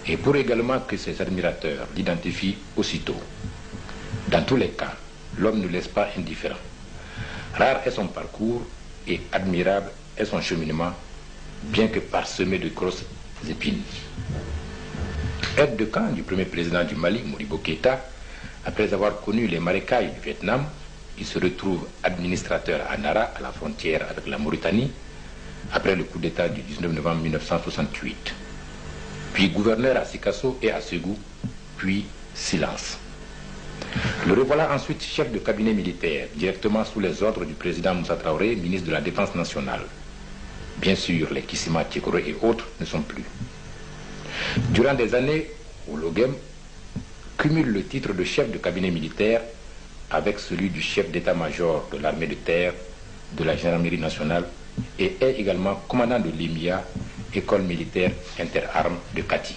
et pour également que ses admirateurs l'identifient aussitôt. Dans tous les cas, l'homme ne laisse pas indifférent. Rare est son parcours et admirable est son cheminement, bien que parsemé de grosses épines. Aide de camp du premier président du Mali, Modibo Keïta, après avoir connu les marécages du Vietnam, il se retrouve administrateur à Nara, à la frontière avec la Mauritanie, après le coup d'État du 19 novembre 1968. Puis gouverneur à Sikasso et à Ségou, puis silence. Le revoilà ensuite chef de cabinet militaire, directement sous les ordres du président Moussa Traoré, ministre de la Défense nationale. Bien sûr, les Kissima, Tchekoro et autres ne sont plus. Durant des années, Ologem cumule le titre de chef de cabinet militaire avec celui du chef d'état-major de l'armée de terre, de la gendarmerie nationale et est également commandant de l'EMIA, école militaire interarmes de Kati.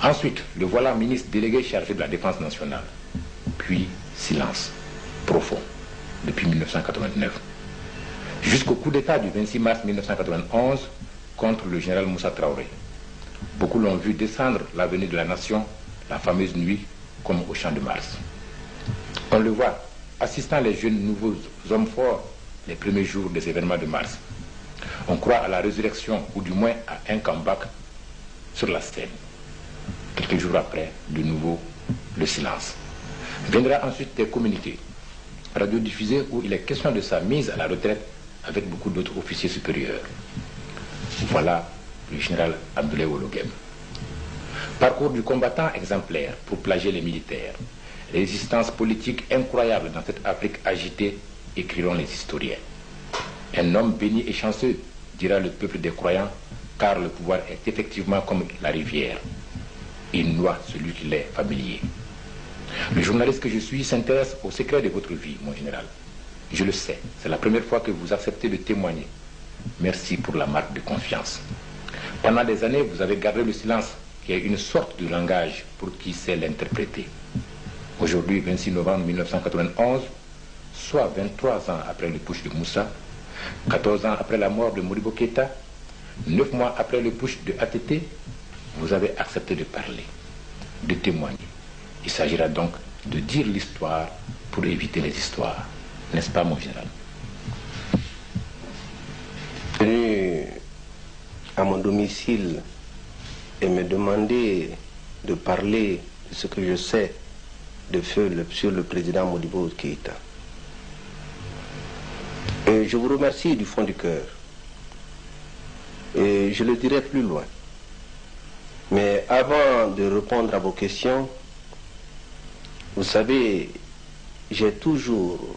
Ensuite, le voilà ministre délégué chargé de la défense nationale. Puis, silence profond, depuis 1989. Jusqu'au coup d'État du 26 mars 1991 contre le général Moussa Traoré. Beaucoup l'ont vu descendre l'avenue de la nation, la fameuse nuit, comme au champ de Mars. On le voit assistant les jeunes nouveaux hommes forts les premiers jours des événements de mars. On croit à la résurrection, ou du moins à un comeback sur la scène. Quelques jours après, de nouveau, le silence. Viendra ensuite des communiqués radiodiffusés où il est question de sa mise à la retraite avec beaucoup d'autres officiers supérieurs. Voilà le général Abdoulaye Ologem. Parcours du combattant exemplaire pour plagier les militaires. Résistance politique incroyable dans cette Afrique agitée, écriront les historiens. Un homme béni et chanceux, dira le peuple des croyants, car le pouvoir est effectivement comme la rivière. Il noie celui qui l'est familier. Le journaliste que je suis s'intéresse aux secrets de votre vie, mon général. Je le sais, c'est la première fois que vous acceptez de témoigner. Merci pour la marque de confiance. Pendant des années, vous avez gardé le silence, qui est une sorte de langage pour qui sait l'interpréter. Aujourd'hui, 26 novembre 1991, soit 23 ans après le putsch de Moussa, 14 ans après la mort de Modibo Keïta, 9 mois après le putsch de ATT, vous avez accepté de parler, de témoigner. Il s'agira donc de dire l'histoire pour éviter les histoires. N'est-ce pas, mon général? Venu à mon domicile et me demander de parler de ce que je sais de feu sur le président Modibo Keïta. Et je vous remercie du fond du cœur. Et je le dirai plus loin. Mais avant de répondre à vos questions, vous savez, j'ai toujours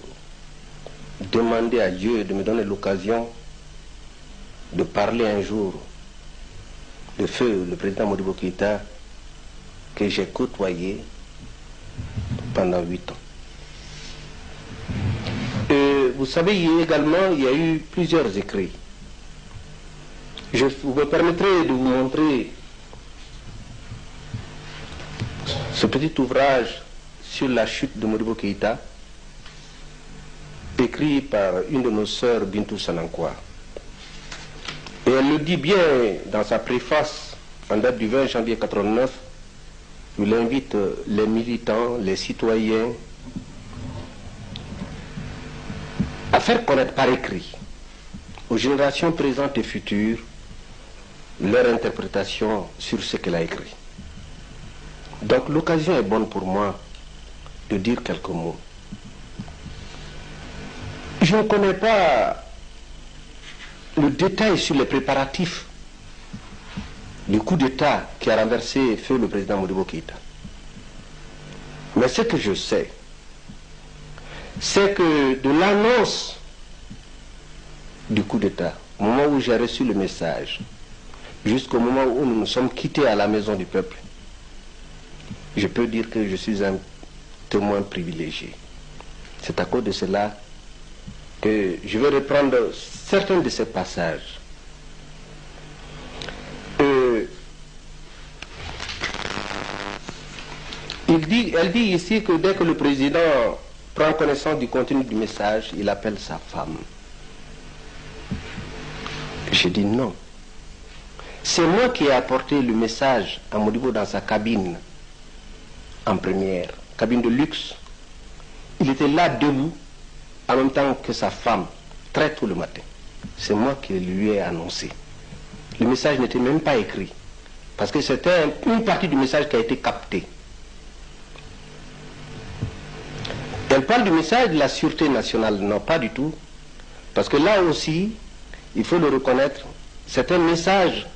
demandé à Dieu de me donner l'occasion de parler un jour de feu le président Modibo Keïta que j'ai côtoyé pendant 8 ans. Et vous savez, il y a eu plusieurs écrits. Vous me permettrez de vous montrer ce petit ouvrage sur la chute de Modibo Keïta, écrit par une de nos sœurs, Bintou Sanankwa. Et elle le dit bien dans sa préface, en date du 20 janvier 1989, où il invite les militants, les citoyens, à faire connaître par écrit aux générations présentes et futures leur interprétation sur ce qu'elle a écrit. Donc l'occasion est bonne pour moi de dire quelques mots. Je ne connais pas le détail sur les préparatifs du coup d'État qui a renversé feu le président Modibo Keïta. Mais ce que je sais, c'est que de l'annonce du coup d'État, au moment où j'ai reçu le message, jusqu'au moment où nous nous sommes quittés à la maison du peuple, je peux dire que je suis un témoin privilégié. C'est à cause de cela que je vais reprendre certains de ces passages. Elle dit ici que dès que le président prend connaissance du contenu du message, il appelle sa femme. Je dis non. C'est moi qui ai apporté le message à Modibo dans sa cabine en première, cabine de luxe. Il était là debout en même temps que sa femme, très tôt le matin. C'est moi qui lui ai annoncé. Le message n'était même pas écrit, parce que c'était une partie du message qui a été captée. Elle parle du message de la sûreté nationale. Non, pas du tout. Parce que là aussi, il faut le reconnaître, c'est un message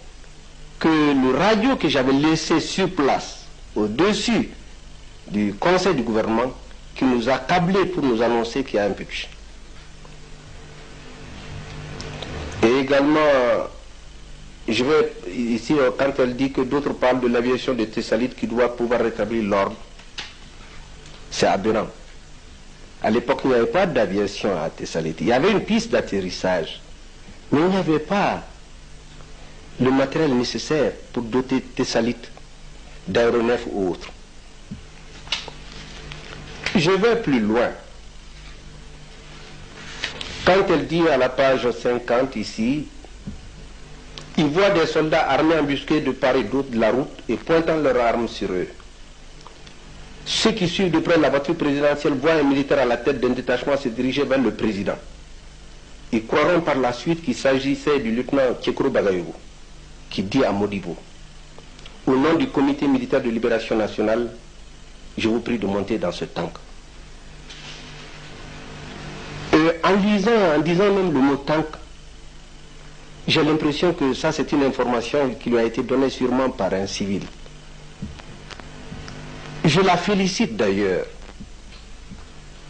que le radio que j'avais laissé sur place, au-dessus du conseil du gouvernement, qui nous a câblés pour nous annoncer qu'il y a un putsch. Et également, je veux ici, quand elle dit que d'autres parlent de l'aviation de Thessalite qui doit pouvoir rétablir l'ordre, c'est aberrant. À l'époque, il n'y avait pas d'aviation à Thessalite. Il y avait une piste d'atterrissage, mais il n'y avait pas le matériel nécessaire pour doter Thessalite d'aéronefs ou autres. Je vais plus loin. Quand elle dit à la page 50 ici, ils voient des soldats armés embusqués de part et d'autre de la route et pointant leurs armes sur eux. Ceux qui suivent de près la voiture présidentielle voient un militaire à la tête d'un détachement se diriger vers le président. Ils croiront par la suite qu'il s'agissait du lieutenant Tchekro Bagayoko, qui dit à Modibo, au nom du comité militaire de libération nationale, je vous prie de monter dans ce tank. En disant même le mot tank, j'ai l'impression que ça c'est une information qui lui a été donnée sûrement par un civil. Je la félicite d'ailleurs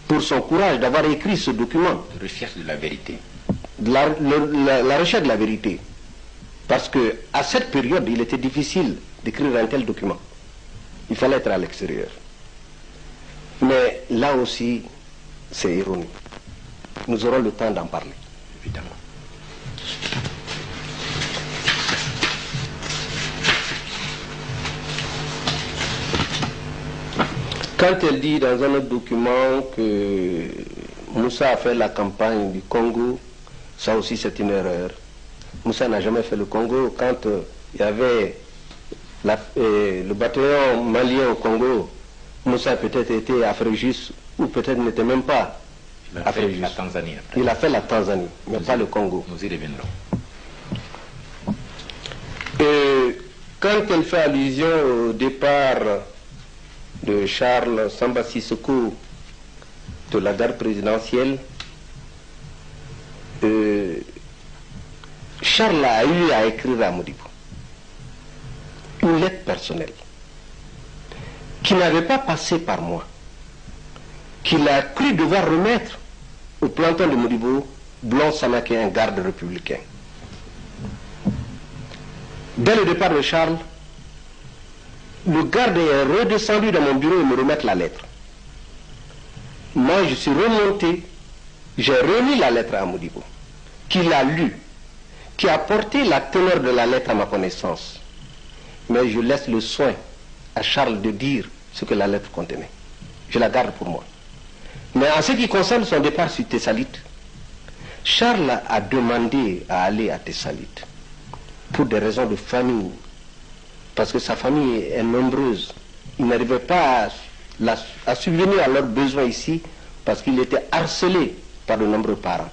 pour son courage d'avoir écrit ce document. Recherche de la vérité. La recherche de la vérité. Parce que à cette période, il était difficile d'écrire un tel document. Il fallait être à l'extérieur. Mais là aussi, c'est ironique. Nous aurons le temps d'en parler. Évidemment. Quand elle dit dans un autre document que Moussa a fait la campagne du Congo, ça aussi c'est une erreur. Moussa n'a jamais fait le Congo. Quand il y avait le bataillon malien au Congo, Moussa a peut-être été à Fréjus ou peut-être n'était même pas à Fréjus. La Tanzanie après. Il a fait la Tanzanie, mais pas le Congo. Nous y reviendrons. Et quand elle fait allusion au départ de Charles Samba Sissoko de la garde présidentielle, Charles a eu à écrire à Modibo une lettre personnelle qui n'avait pas passé par moi, qu'il a cru devoir remettre au planton de Modibo, Blond Samaké, un garde républicain. Dès le départ de Charles, le garde est redescendu dans mon bureau et me remettre la lettre. Moi, je suis remonté, j'ai remis la lettre à Modibo, qui l'a lue, qui a porté la teneur de la lettre à ma connaissance. Mais je laisse le soin à Charles de dire ce que la lettre contenait. Je la garde pour moi. Mais en ce qui concerne son départ sur Thessalite, Charles a demandé à aller à Thessalite pour des raisons de famille, parce que sa famille est nombreuse. Il n'arrivait pas à subvenir à leurs besoins ici, parce qu'il était harcelé par de nombreux parents,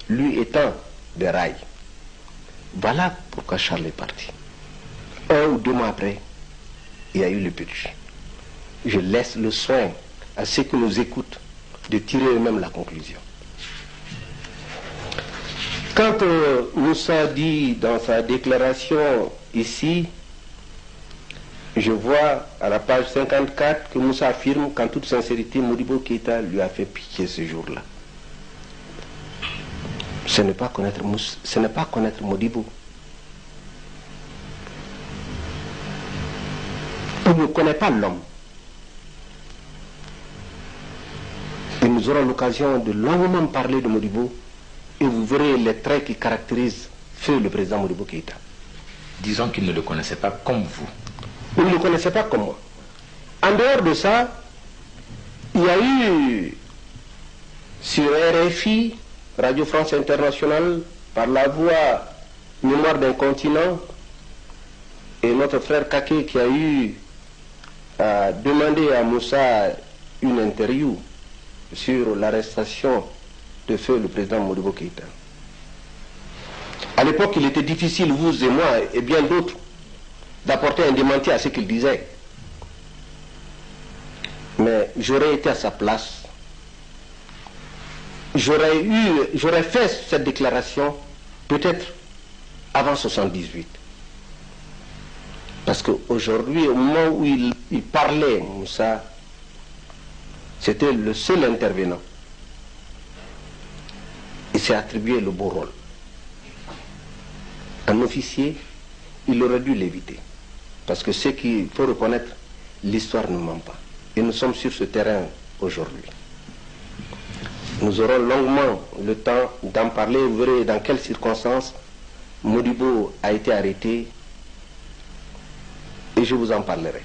lui étant des rails. Voilà pourquoi Charles est parti. 1 ou 2 mois après, il y a eu le putsch. Je laisse le soin à ceux qui nous écoutent de tirer eux-mêmes la conclusion. Quand Moussa dit dans sa déclaration ici, je vois à la page 54 que Moussa affirme qu'en toute sincérité, Modibo Keïta lui a fait pitié ce jour-là. Ce n'est pas connaître Moussa, ce n'est pas connaître Modibo. Il ne connaît pas l'homme. Et nous aurons l'occasion de longuement parler de Modibo et vous verrez les traits qui caractérisent feu le président Modibo Keïta. Disons qu'il ne le connaissait pas comme vous. Il ne le connaissait pas comme moi. En dehors de ça, il y a eu sur RFI, Radio France Internationale, par la voix Mémoire d'un continent, et notre frère Kake qui a eu à demander à Moussa une interview sur l'arrestation de feu le président Modibo Keïta. À l'époque, il était difficile, vous et moi et bien d'autres, d'apporter un démenti à ce qu'il disait. Mais j'aurais été à sa place. J'aurais fait cette déclaration peut-être avant 78. Parce qu'aujourd'hui, au moment où il parlait, Moussa, c'était le seul intervenant. Il s'est attribué le beau rôle. Un officier, il aurait dû l'éviter. Parce que ce qu'il faut reconnaître, l'histoire ne ment pas. Et nous sommes sur ce terrain aujourd'hui. Nous aurons longuement le temps d'en parler. Vous verrez dans quelles circonstances Modibo a été arrêté. Et je vous en parlerai.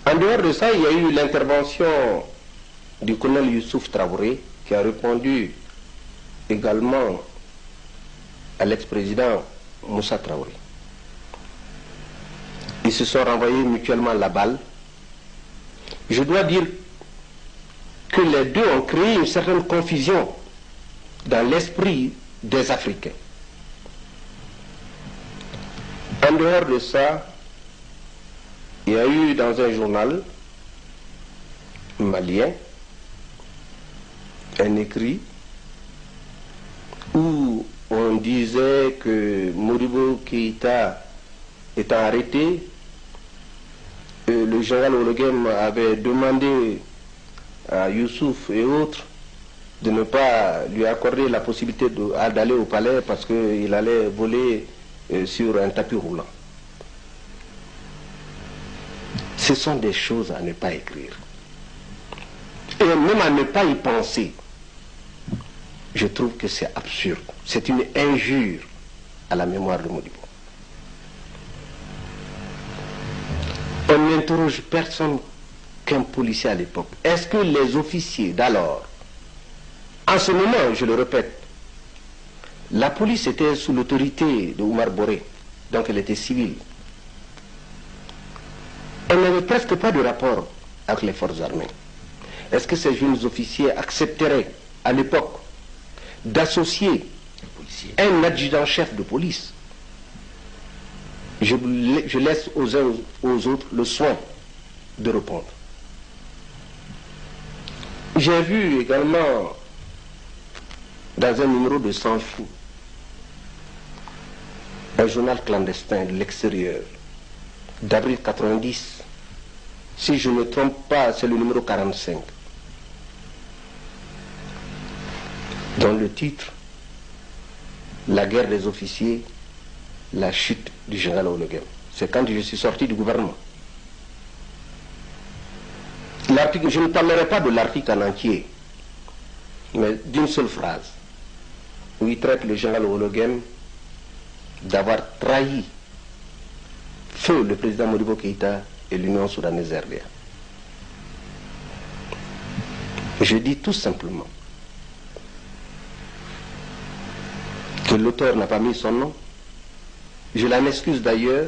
En dehors de ça, il y a eu l'intervention du colonel Youssouf Traoré qui a répondu également à l'ex-président Moussa Traoré. Ils se sont renvoyés mutuellement la balle. Je dois dire que les deux ont créé une certaine confusion dans l'esprit des Africains. En dehors de ça, il y a eu dans un journal malien un écrit où on disait que Modibo Keïta étant arrêté, le général Ologem avait demandé à Youssouf et autres de ne pas lui accorder la possibilité d'aller au palais parce qu'il allait voler sur un tapis roulant. Ce sont des choses à ne pas écrire. Et même à ne pas y penser. Je trouve que c'est absurde. C'est une injure à la mémoire de Modibo. On n'interroge personne qu'un policier à l'époque. Est-ce que les officiers d'alors, en ce moment, je le répète, la police était sous l'autorité de Oumar Boré, donc elle était civile. Elle n'avait presque pas de rapport avec les forces armées. Est-ce que ces jeunes officiers accepteraient à l'époque d'associer un adjudant-chef de police? Je laisse aux uns aux autres le soin de répondre. J'ai vu également dans un numéro de Sans Fou, un journal clandestin de l'extérieur, d'avril 90, si je ne me trompe pas, c'est le numéro 45, dont le titre, La guerre des officiers, la chute du général Ologem. C'est quand je suis sorti du gouvernement. L'article, je ne parlerai pas de l'article en entier, mais d'une seule phrase, où il traite le général Ologem d'avoir trahi feu le président Modibo Keïta et l'Union soudanaise RDA. Je dis tout simplement que l'auteur n'a pas mis son nom. Je l'en excuse d'ailleurs,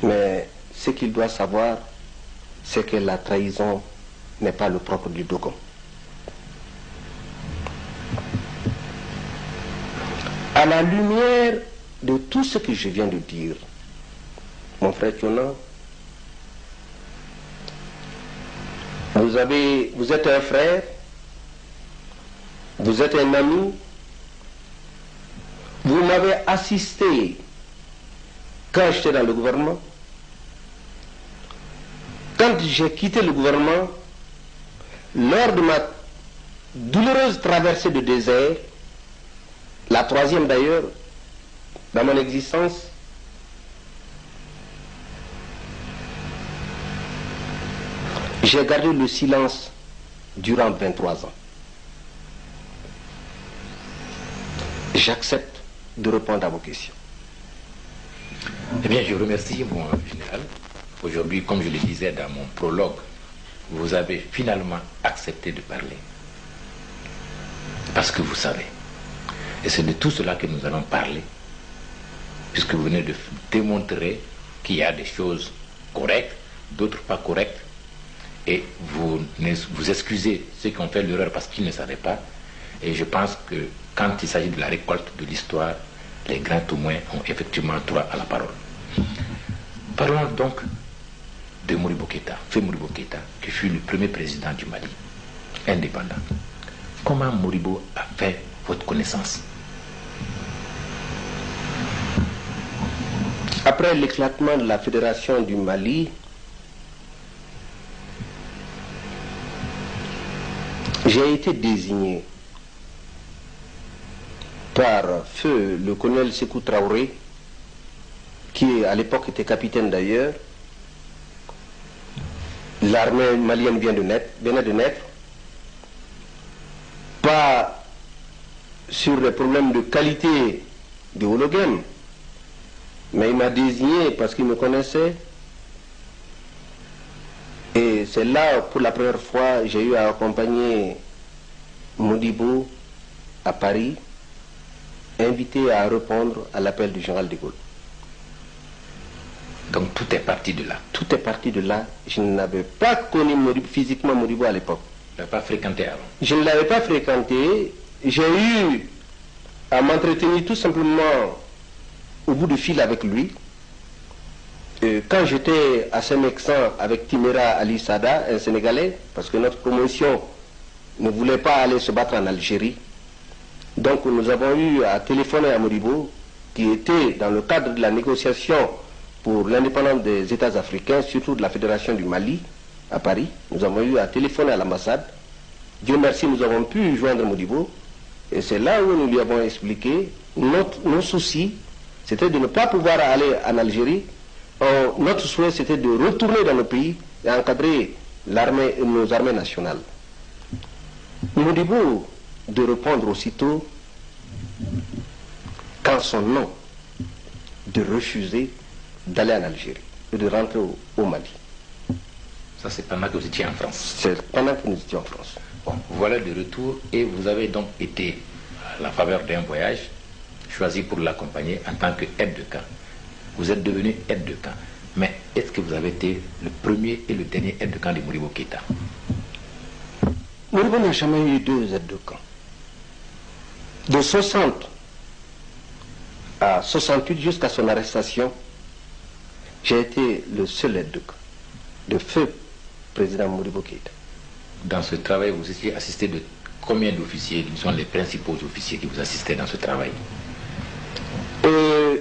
mais ce qu'il doit savoir, c'est que la trahison n'est pas le propre du Dogon. À la lumière de tout ce que je viens de dire, mon frère Tiona, vous êtes un frère, vous êtes un ami, vous m'avez assisté quand j'étais dans le gouvernement. Quand j'ai quitté le gouvernement, lors de ma douloureuse traversée de désert, la troisième d'ailleurs, dans mon existence, j'ai gardé le silence durant 23 ans. J'accepte de répondre à vos questions. Eh bien, je vous remercie, mon général. Aujourd'hui, comme je le disais dans mon prologue, vous avez finalement accepté de parler. Parce que vous savez. Et c'est de tout cela que nous allons parler puisque vous venez de démontrer qu'il y a des choses correctes, d'autres pas correctes, et vous excusez ceux qui ont fait l'erreur parce qu'ils ne savaient pas. Et je pense que quand il s'agit de la récolte de l'histoire, les grands témoins ont effectivement droit à la parole. Parlons donc de Modibo Keïta, Feu Modibo Keïta, qui fut le premier président du Mali, indépendant. Comment Modibo a fait votre connaissance? Après l'éclatement de la Fédération du Mali, j'ai été désigné par feu le colonel Sékou Traoré, qui à l'époque était capitaine d'ailleurs. L'armée malienne venait de naître, pas sur les problèmes de qualité de Hologame, mais il m'a désigné parce qu'il me connaissait. Et c'est là, pour la première fois, j'ai eu à accompagner Modibo à Paris, invité à répondre à l'appel du général de Gaulle. Donc tout est parti de là. Tout est parti de là. Je n'avais pas connu physiquement Modibo à l'époque. Vous ne l'avez pas fréquenté avant? Je ne l'avais pas fréquenté. J'ai eu à m'entretenir tout simplement au bout du fil avec lui. Quand j'étais à Saint-Mexan avec Timera Ali Sada, un Sénégalais, parce que notre promotion ne voulait pas aller se battre en Algérie. Donc nous avons eu à téléphoner à Modibo, qui était dans le cadre de la négociation pour l'indépendance des États africains, surtout de la Fédération du Mali, à Paris. Nous avons eu à téléphoner à l'ambassade. Dieu merci, nous avons pu joindre Modibo. Et c'est là où nous lui avons expliqué nos soucis, c'était de ne pas pouvoir aller en Algérie. Notre souhait, c'était de retourner dans le pays et encadrer nos armées nationales. Modibo de répondre aussitôt, quand son nom, de refuser d'aller en Algérie et de rentrer au Mali. Ça, c'est pendant que vous étiez en France? C'est pendant que nous étions en France. Bon, voilà de retour et vous avez donc été, à la faveur d'un voyage, choisi pour l'accompagner en tant qu'aide de camp. Vous êtes devenu aide de camp. Mais est-ce que vous avez été le premier et le dernier aide de camp de Modibo Keïta? Modibo n'a jamais eu deux aides de camp. De 60 à 68 jusqu'à son arrestation, j'ai été le seul aide de camp de feu président Modibo Keïta. Dans ce travail, vous étiez assisté de combien d'officiers? Quels sont les principaux officiers qui vous assistaient dans ce travail?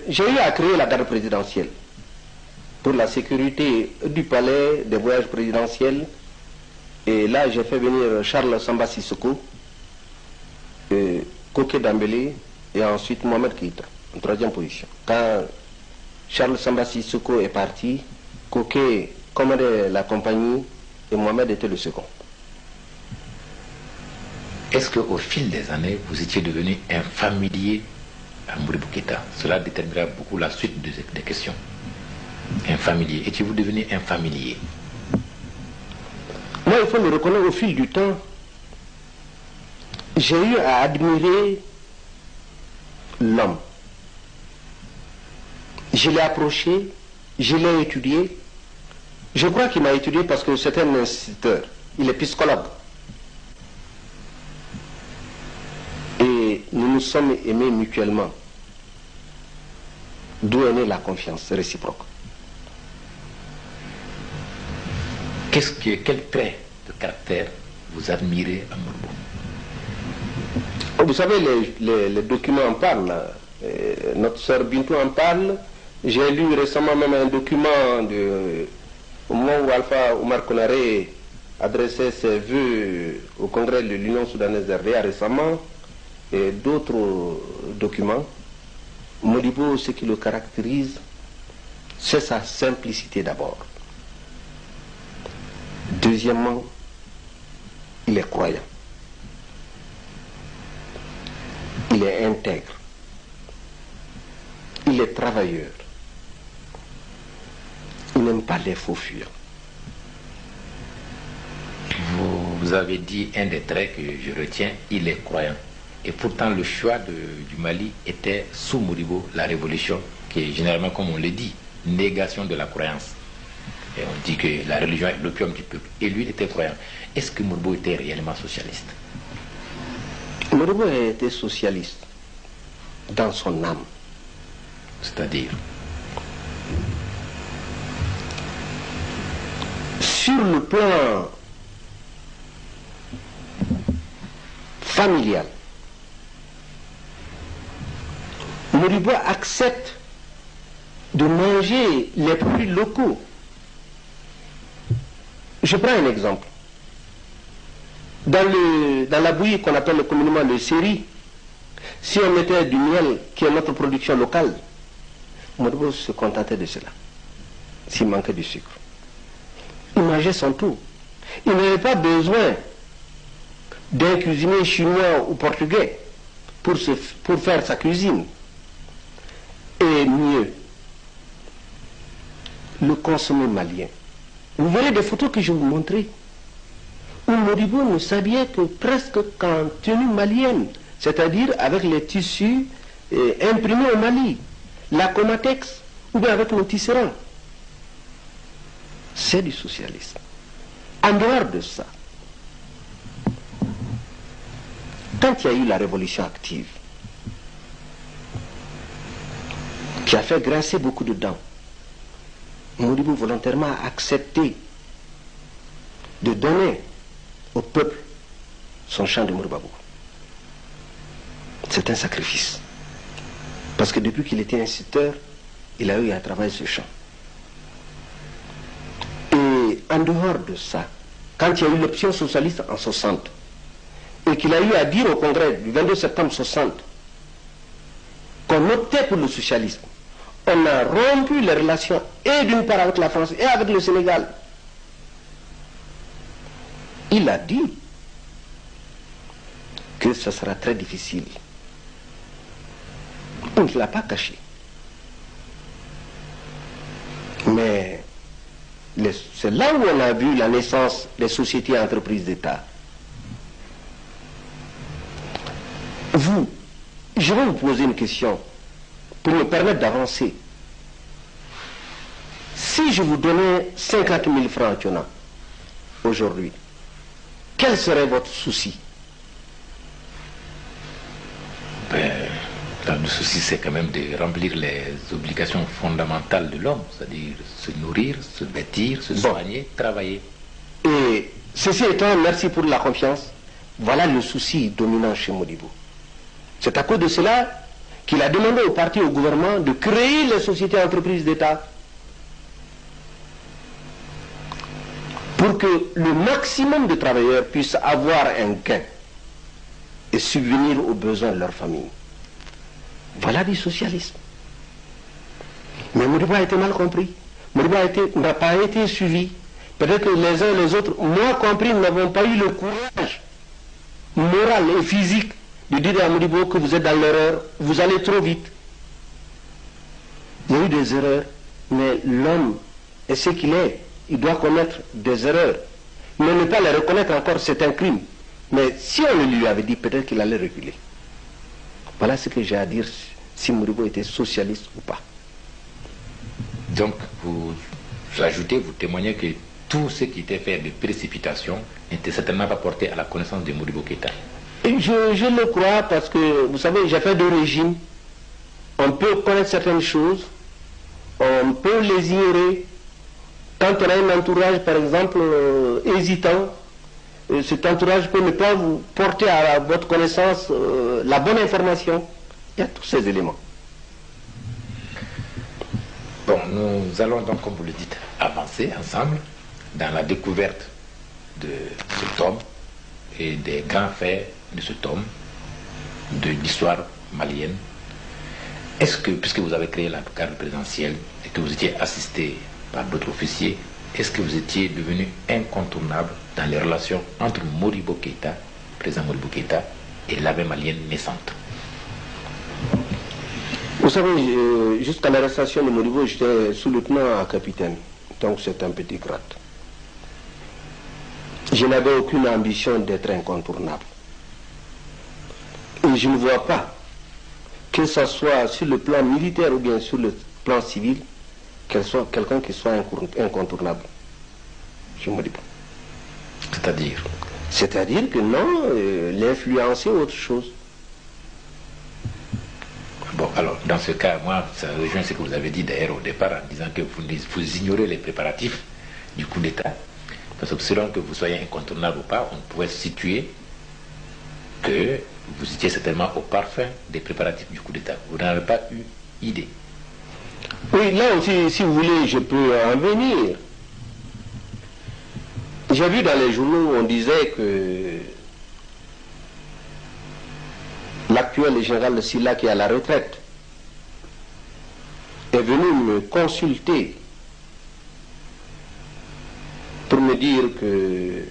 J'ai eu à créer la garde présidentielle pour la sécurité du palais, des voyages présidentiels. Et là, j'ai fait venir Charles Samba Sissoko, Koké Dambélé et ensuite Mohamed Keïta, en troisième position. Quand Charles Samba Sissoko est parti, Koké commandait la compagnie et Mohamed était le second. Est-ce qu'au fil des années, vous étiez devenu un familier à Modibo Keïta? Cela déterminera beaucoup la suite des questions. Un familier. Étiez-vous devenu un familier? Moi, il faut le reconnaître, au fil du temps, j'ai eu à admirer l'homme. Je l'ai approché, je l'ai étudié. Je crois qu'il m'a étudié parce que c'est un instituteur, il est psychologue. Et nous nous sommes aimés mutuellement. D'où est née la confiance réciproque. Quel trait de caractère vous admirez à Modibo? Vous savez, les documents en parlent. Notre sœur Bintou en parle. J'ai lu récemment même un document au moment où Alpha Oumar Konaré adressait ses vœux au congrès de l'Union soudanaise RDA récemment, et d'autres documents. Modibo, ce qui le caractérise, c'est sa simplicité d'abord. Deuxièmement, il est croyant. Il est intègre. Il est travailleur. Il n'aime pas les faux fuyants. Vous avez dit un des traits que je retiens, il est croyant. Et pourtant le choix du Mali était sous Modibo, la révolution qui est généralement, comme on le dit, négation de la croyance. Et on dit que la religion est l'opium du peuple. Et lui, il était croyant. Est-ce que Modibo était réellement socialiste? Modibo était socialiste dans son âme. C'est-à-dire? Sur le plan familial, Modibo accepte de manger les produits locaux. Je prends un exemple. Dans la bouillie qu'on appelle communément le séri, si on mettait du miel, qui est notre production locale, Modibo se contentait de cela, s'il manquait du sucre. Il mangeait son tout. Il n'avait pas besoin d'un cuisinier chinois ou portugais pour faire sa cuisine. Et mieux, le consommé malien. Vous verrez des photos que je vous montrais, où Modibo ne s'habillait que presque qu'en tenue malienne, c'est-à-dire avec les tissus imprimés au Mali, la Comatex, ou bien avec nos tisserands. C'est du socialisme. En dehors de ça, quand il y a eu la révolution active, qui a fait grincer beaucoup de dents, Modibo volontairement a accepté de donner au peuple son champ de Mouribabou. C'est un sacrifice. Parce que depuis qu'il était instituteur, il a eu à travailler ce champ. Et en dehors de ça, quand il y a eu l'option socialiste en 60, et qu'il a eu à dire au congrès du 22 septembre 60 qu'on optait pour le socialisme, on a rompu les relations et d'une part avec la France et avec le Sénégal. Il a dit que ce sera très difficile. On ne l'a pas caché. Mais c'est là où on a vu la naissance des sociétés et entreprises d'État. Je vais vous poser une question pour me permettre d'avancer. Si je vous donnais 50 000 francs, Tiona, aujourd'hui, quel serait votre souci? Le souci, c'est quand même de remplir les obligations fondamentales de l'homme, c'est-à-dire se nourrir, se vêtir, se soigner, travailler. Et ceci étant, merci pour la confiance, voilà le souci dominant chez Modibo. C'est à cause de cela qu'il a demandé au parti et au gouvernement de créer les sociétés et entreprises d'État pour que le maximum de travailleurs puissent avoir un gain et subvenir aux besoins de leur famille. Voilà du socialisme. Mais Modibo a été mal compris. Modibo n'a pas été suivi. Peut-être que les uns et les autres, moi compris, n'avons pas eu le courage moral et physique de dire à Modibo que vous êtes dans l'erreur, vous allez trop vite. Il y a eu des erreurs, mais l'homme est ce qu'il est. Il doit commettre des erreurs. Mais ne pas les reconnaître encore, c'est un crime. Mais si on le lui avait dit, peut-être qu'il allait reculer. Voilà ce que j'ai à dire si Modibo était socialiste ou pas. Donc, vous ajoutez, vous témoignez que tout ce qui était fait de précipitation n'était certainement pas porté à la connaissance de Modibo Keïta. Je le crois parce que, vous savez, j'ai fait 2 régimes. On peut connaître certaines choses, on peut les ignorer. Quand on a un entourage, par exemple, hésitant, cet entourage peut ne pas vous porter à votre connaissance la bonne information. Il y a tous ces éléments. Bon, nous allons donc, comme vous le dites, avancer ensemble dans la découverte de ce tome et des grands faits de ce tome, de l'histoire malienne. Est-ce que, puisque vous avez créé la garde présidentielle et que vous étiez assisté par d'autres officiers, est-ce que vous étiez devenu incontournable dans les relations entre Modibo Keïta, président Modibo Keïta, et l'armée malienne naissante? Vous savez, jusqu'à l'arrestation de Modibo, j'étais sous-lieutenant à capitaine, donc c'est un petit grade. Je n'avais aucune ambition d'être incontournable. Et je ne vois pas que ce soit sur le plan militaire ou bien sur le plan civil, qu'elle soit quelqu'un qui soit incontournable. Je me dis pas. C'est-à-dire? C'est-à-dire que non, l'influencer ou autre chose. Bon, alors, dans ce cas, moi, ça rejoint ce que vous avez dit d'ailleurs au départ, en disant que vous ignorez les préparatifs du coup d'État. Parce que selon que vous soyez incontournable ou pas, on pourrait situer que vous étiez certainement au parfum des préparatifs du coup d'État. Vous n'en avez pas eu idée. Oui, là aussi, si vous voulez, je peux en venir. J'ai vu dans les journaux, on disait que l'actuel général Silla, qui est à la retraite, est venu me consulter pour me dire que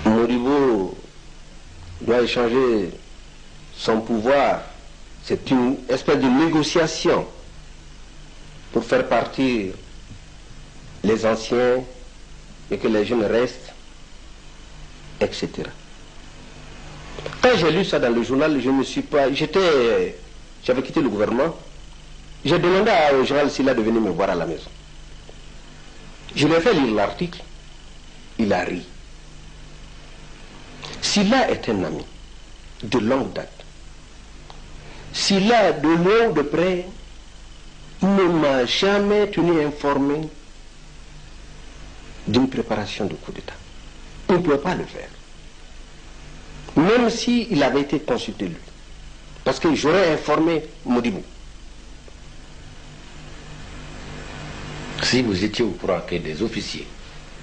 Modibo doit échanger son pouvoir. C'est une espèce de négociation pour faire partir les anciens et que les jeunes restent, etc. Quand j'ai lu ça dans le journal, je ne suis pas... J'avais quitté le gouvernement. J'ai demandé au général Silla de venir me voir à la maison. Je lui ai fait lire l'article. Il a ri. Silla est un ami de longue date. Silla, de loin ou de près, ne m'a jamais tenu informé d'une préparation de coup d'État. Il ne pouvait pas le faire. Même s'il avait été consulté lui. Parce que j'aurais informé Modibo. Si vous étiez au courant que des officiers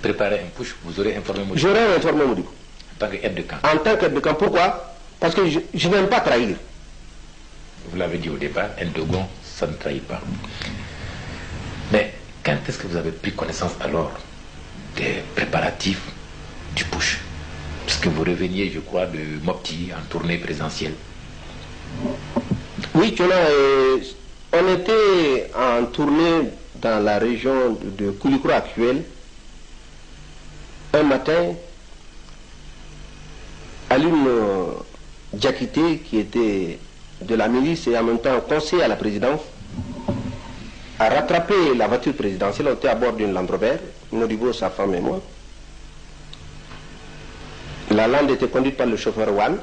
préparaient un push, vous aurez informé Modibo. J'aurais informé Modibo. En tant qu'aide de camp. En tant qu'aide de camp. Pourquoi? Parce que je n'aime pas trahir. Vous l'avez dit au départ, un Dogon, ça ne trahit pas. Mais quand est-ce que vous avez pris connaissance alors des préparatifs du push? Parce que vous reveniez, je crois, de Mopti en tournée présidentielle. Oui, on était en tournée dans la région de Koulikoro actuelle. Un matin, Alioune Diakité, qui était de la milice et en même temps conseiller à la présidence, a rattrapé la voiture présidentielle. On était à bord d'une Land Rover, Modibo, sa femme et moi. La Land était conduite par le chauffeur Wan.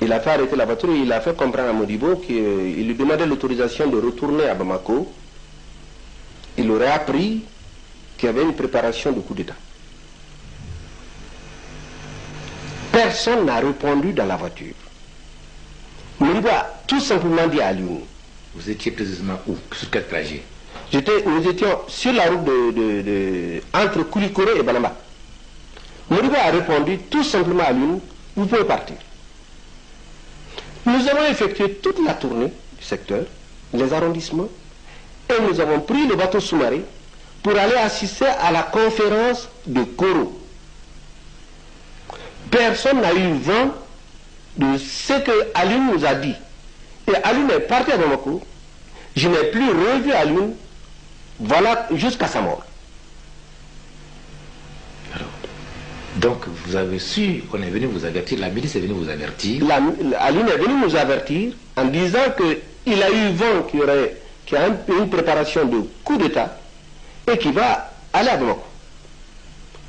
Il a fait arrêter la voiture et il a fait comprendre à Modibo qu'il lui demandait l'autorisation de retourner à Bamako. Il aurait appris qu'il y avait une préparation de coup d'État. Personne n'a répondu dans la voiture. Modibo a tout simplement dit à Alioune. Vous étiez précisément où? Sur quel trajet? Nous étions sur la route entre Koulikoro et Banamba. Modibo a répondu tout simplement à Alioune, vous pouvez partir. Nous avons effectué toute la tournée du secteur, les arrondissements, et nous avons pris le bateau sous-marin pour aller assister à la conférence de Koro. Personne n'a eu vent de ce que Alioune nous a dit. Et Alioune est parti à Bamako. Je n'ai plus revu Alioune, voilà, jusqu'à sa mort. Alors, donc vous avez su qu'on est venu vous avertir, la milice est venue vous avertir. Alioune est venu nous avertir en disant qu'il a eu vent qu'il y a une préparation de coup d'État et qu'il va aller à Bamako.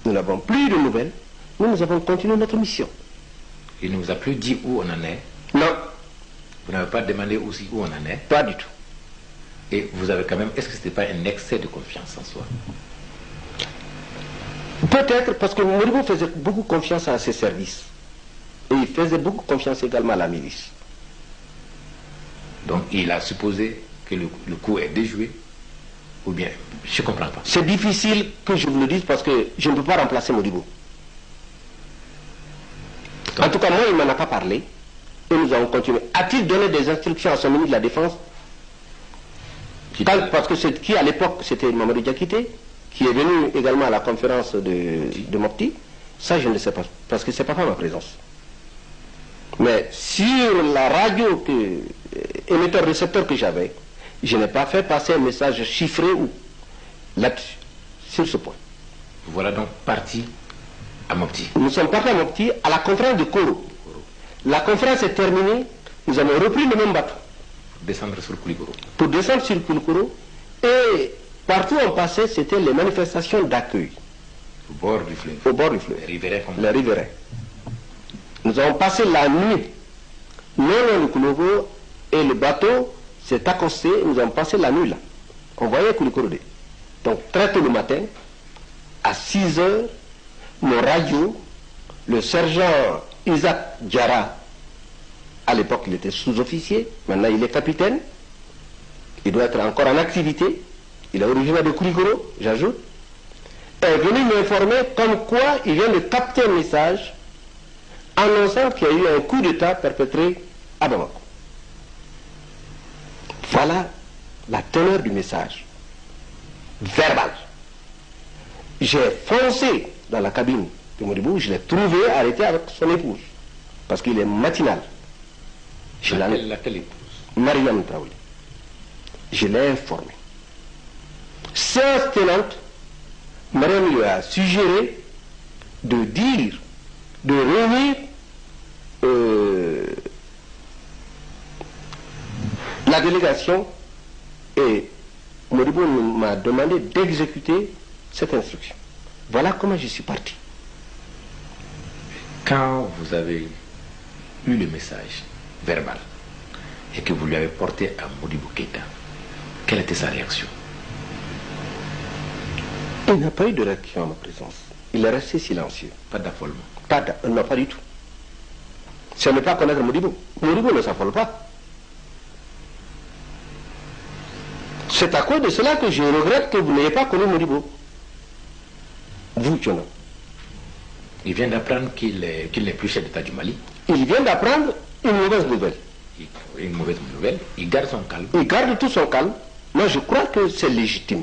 Nous n'avons plus de nouvelles. Nous avons continué notre mission. Il ne vous a plus dit où on en est? Non. Vous n'avez pas demandé aussi où on en est? Pas du tout. Et vous avez quand même... Est-ce que ce n'était pas un excès de confiance en soi? Peut-être parce que Modibo faisait beaucoup confiance à ses services. Et il faisait beaucoup confiance également à la milice. Donc il a supposé que le coup est déjoué? Ou bien, je ne comprends pas. C'est difficile que je vous le dise parce que je ne peux pas remplacer Modibo. En tout cas, moi, il ne m'en a pas parlé. Et nous avons continué. A-t-il donné des instructions à son ministre de la Défense? Parce que qui à l'époque, c'était Mamadou Diakité, qui est venu également à la conférence de Mopti. Ça, je ne sais pas, parce que ce n'est pas ma présence. Mais sur la radio, émetteur-récepteur que j'avais, je n'ai pas fait passer un message chiffré ou là-dessus, sur ce point. Voilà donc parti à Mopti. Nous sommes partis à Mopti à la conférence de Koro. La conférence est terminée, nous avons repris le même bateau. Descendre sur Koulikoro. Pour descendre sur Koulikoro. Et partout où on passait, c'était les manifestations d'accueil. Au bord du fleuve. Au bord du fleuve. Les riverains comme Les riverains. Nous avons passé la nuit non loin de Koulikoro et le bateau s'est accosté. Nous avons passé la nuit là. On voyait Koulikoro. Donc très tôt le matin, à 6 heures, mon radio, le sergent Isaac Diarra, à l'époque il était sous-officier, maintenant il est capitaine, il doit être encore en activité, il est originaire de Koulikoro, j'ajoute, est venu m'informer comme quoi il vient de capter un message annonçant qu'il y a eu un coup d'État perpétré à Bamako. Voilà la teneur du message verbal. J'ai foncé dans la cabine de Modibo, je l'ai trouvé arrêté avec son épouse, parce qu'il est matinal. laquelle épouse? Mariam Traouli. Je l'ai informé. Séance tenante, Mariam lui a suggéré de dire, de réunir la délégation, et Modibo m'a demandé d'exécuter cette instruction. Voilà comment je suis parti. Quand vous avez eu le message verbal et que vous lui avez porté à Modibo Keïta, quelle était sa réaction? Il n'a pas eu de réaction à ma présence. Il est resté silencieux. Pas d'affolement? Non, pas du tout. Ce n'est pas connaître Modibo. Modibo ne s'affole pas. C'est à cause de cela que je regrette que vous n'ayez pas connu Modibo. Vous, Tchono. Il vient d'apprendre qu'il n'est plus chef d'État du Mali. Il vient d'apprendre une mauvaise nouvelle. Une mauvaise nouvelle. Il garde son calme. Il garde tout son calme. Moi, je crois que c'est légitime.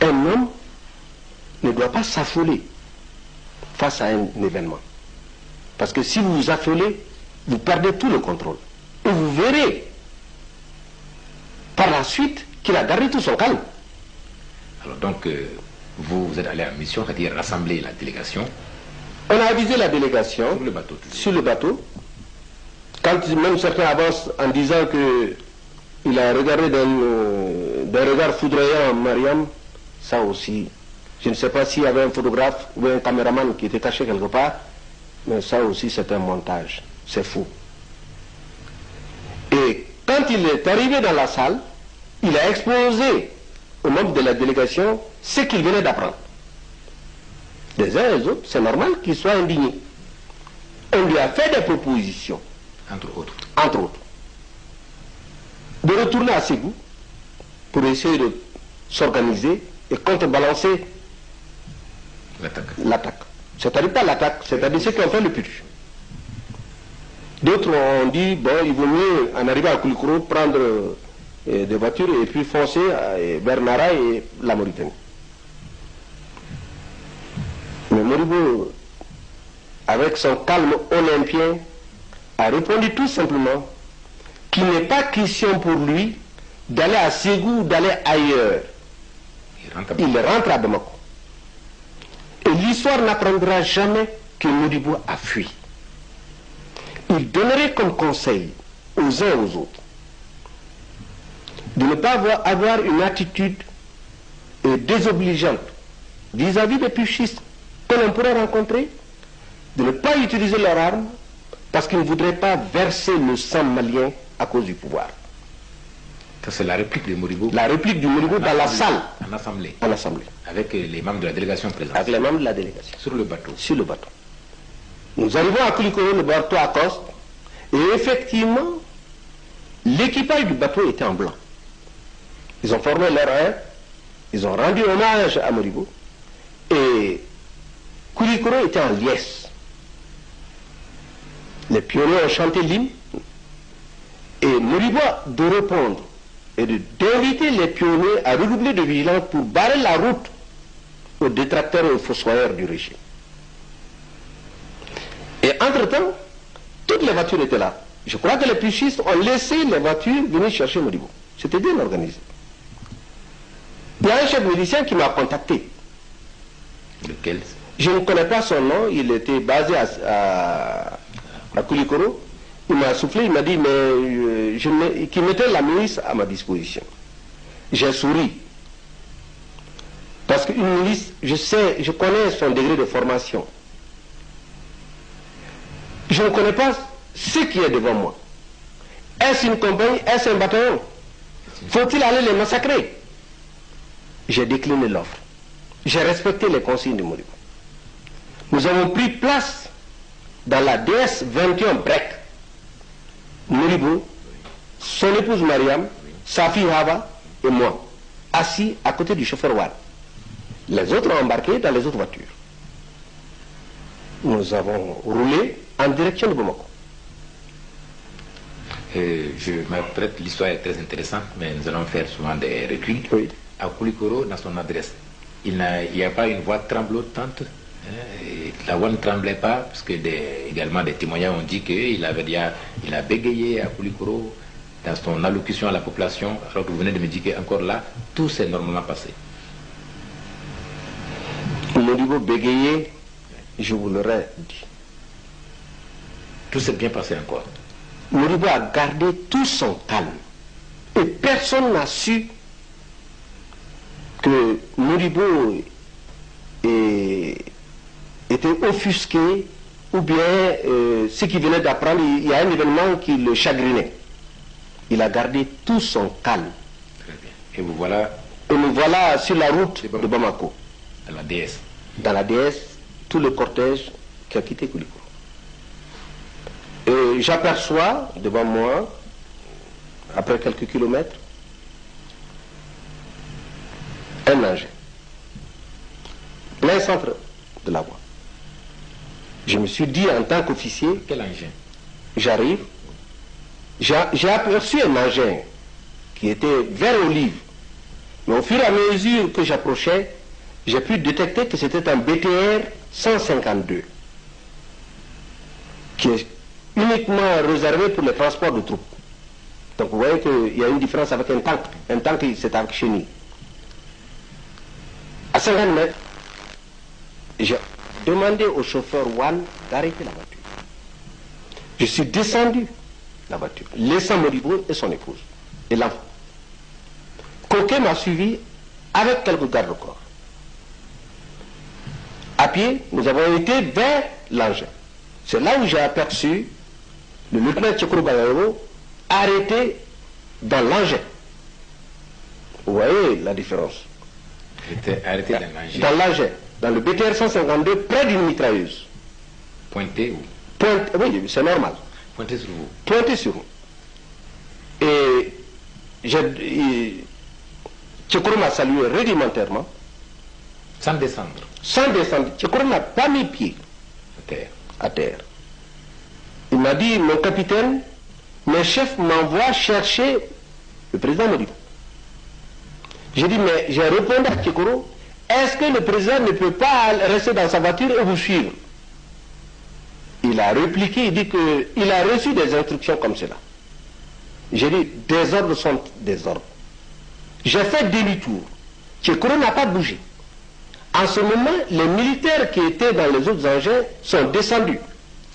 Un homme ne doit pas s'affoler face à un événement. Parce que si vous vous affolez, vous perdez tout le contrôle. Et vous verrez par la suite qu'il a gardé tout son calme. Alors donc, vous êtes allé en mission, c'est-à-dire rassembler la délégation. On a avisé la délégation sur le bateau. Sur le bateau. Quand même certains avancent en disant qu'il a regardé d'un regard foudroyant Mariam, ça aussi, je ne sais pas s'il y avait un photographe ou un caméraman qui était caché quelque part, mais ça aussi c'est un montage, c'est faux. Et quand il est arrivé dans la salle, il a exposé aux membres de la délégation ce qu'il venait d'apprendre. Les uns et les autres, c'est normal qu'ils soient indignés. On lui a fait des propositions. Entre autres. Entre autres. De retourner à Ségou pour essayer de s'organiser et contrebalancer l'attaque. C'est-à-dire pas l'attaque, c'est-à-dire ceux qui ont fait le putsch. D'autres ont dit, bon, il vaut mieux en arriver à Koulikoro, prendre des voitures et puis foncer vers Nara et la Mauritanie. Mais Modibo, avec son calme olympien, a répondu tout simplement qu'il n'est pas question pour lui d'aller à Ségou ou d'aller ailleurs. Il rentre à Bamako. Et l'histoire n'apprendra jamais que Modibo a fui. Il donnerait comme conseil aux uns et aux autres de ne pas avoir une attitude désobligeante vis-à-vis des putschistes que l'on pourrait rencontrer, de ne pas utiliser leurs armes parce qu'ils ne voudraient pas verser le sang malien à cause du pouvoir. C'est la réplique de Modibo. La réplique du Modibo dans la salle. En assemblée. En assemblée. Avec les membres de la délégation présents. Avec les membres de la délégation. Sur le bateau. Sur le bateau. Nous arrivons à Koulikoro, le bateau accoste, et effectivement, l'équipage du bateau était en blanc. Ils ont formé leur air, ils ont rendu hommage à Modibo, et Koulikoro était en liesse. Les pionniers ont chanté l'hymne, et Modibo de répondre et d'inviter les pionniers à redoubler de vigilance pour barrer la route aux détracteurs et aux fossoyeurs du régime. Et entre-temps, toutes les voitures étaient là. Je crois que les putschistes ont laissé les voitures venir chercher Modibo. C'était bien organisé. Il y a un chef milicien qui m'a contacté. Lequel? Je ne connais pas son nom, il était basé à à Koulikoro, il m'a soufflé, il m'a dit, mais qu'il mettait la milice à ma disposition. J'ai souri. Parce qu'une milice, je connais son degré de formation. Je ne connais pas ce qui est devant moi. Est-ce une compagnie? Est-ce un bataillon? Faut-il aller les massacrer? J'ai décliné l'offre. J'ai respecté les consignes de Modibo. Nous avons pris place dans la DS 21 Break. Modibo, son épouse Mariam, sa fille Hava et moi, assis à côté du chauffeur Wad. Les autres ont embarqué dans les autres voitures. Nous avons roulé en direction de Bamako. Je m'apprête, l'histoire est très intéressante, mais nous allons faire souvent des reculs. Oui. À Koulikoro, dans son adresse, il n'y a pas une voix tremblotante. La voix ne tremblait pas, parce que également des témoignages ont dit qu'il a bégayé à Koulikoro dans son allocution à la population, alors que vous venez de me dire qu'encore là, tout s'est normalement passé. Modibo bégayé, je vous l'aurais dit. Tout s'est bien passé encore. Modibo a gardé tout son calme. Et personne n'a su que Modibo était offusqué, ou bien ce qu'il venait d'apprendre, il y a un événement qui le chagrinait. Il a gardé tout son calme. Très bien. Et vous voilà. Et nous voilà sur la route de Bamako. Dans la DS. Dans la DS, tout le cortège qui a quitté Koulikoro. Et j'aperçois devant moi, après quelques kilomètres, un engin. Plein centre de la voie. Je me suis dit en tant qu'officier, Quel engin? j'arrive, j'ai aperçu un engin qui était vert olive. Mais au fur et à mesure que j'approchais, j'ai pu détecter que c'était un BTR 152, qui est uniquement réservé pour le transport de troupes. Donc vous voyez qu'il y a une différence avec un tank. Un tank, c'est avec chenille. À 50 mètres, j'ai demandé au chauffeur Wan d'arrêter la voiture. Je suis descendu la voiture, laissant Modibo et son épouse, et l'enfant. Coquet m'a suivi avec quelques gardes-corps. À pied, nous avons été vers l'engin. C'est là où j'ai aperçu le lieutenant Tchekoro Bayero arrêté dans l'engin. Vous voyez la différence? Il était arrêté dans l'engin. Dans l'engin, dans le BTR 152, près d'une mitrailleuse. Pointé où? Oui, c'est normal. Pointé sur vous. Pointé sur vous. Et Tchekoro m'a salué rudimentairement. Sans descendre. Sans descendre. Tchekoro n'a pas mis pied À terre. à terre. Il m'a dit, mon capitaine, mes chefs m'envoient chercher le président Modibo. J'ai dit, mais j'ai répondu à Tchekoro, est-ce que le président ne peut pas rester dans sa voiture et vous suivre? Il a répliqué, il dit qu'il a reçu des instructions comme cela. J'ai dit, des ordres sont des ordres. J'ai fait demi-tour. Tchekoro n'a pas bougé. En ce moment, les militaires qui étaient dans les autres engins sont descendus.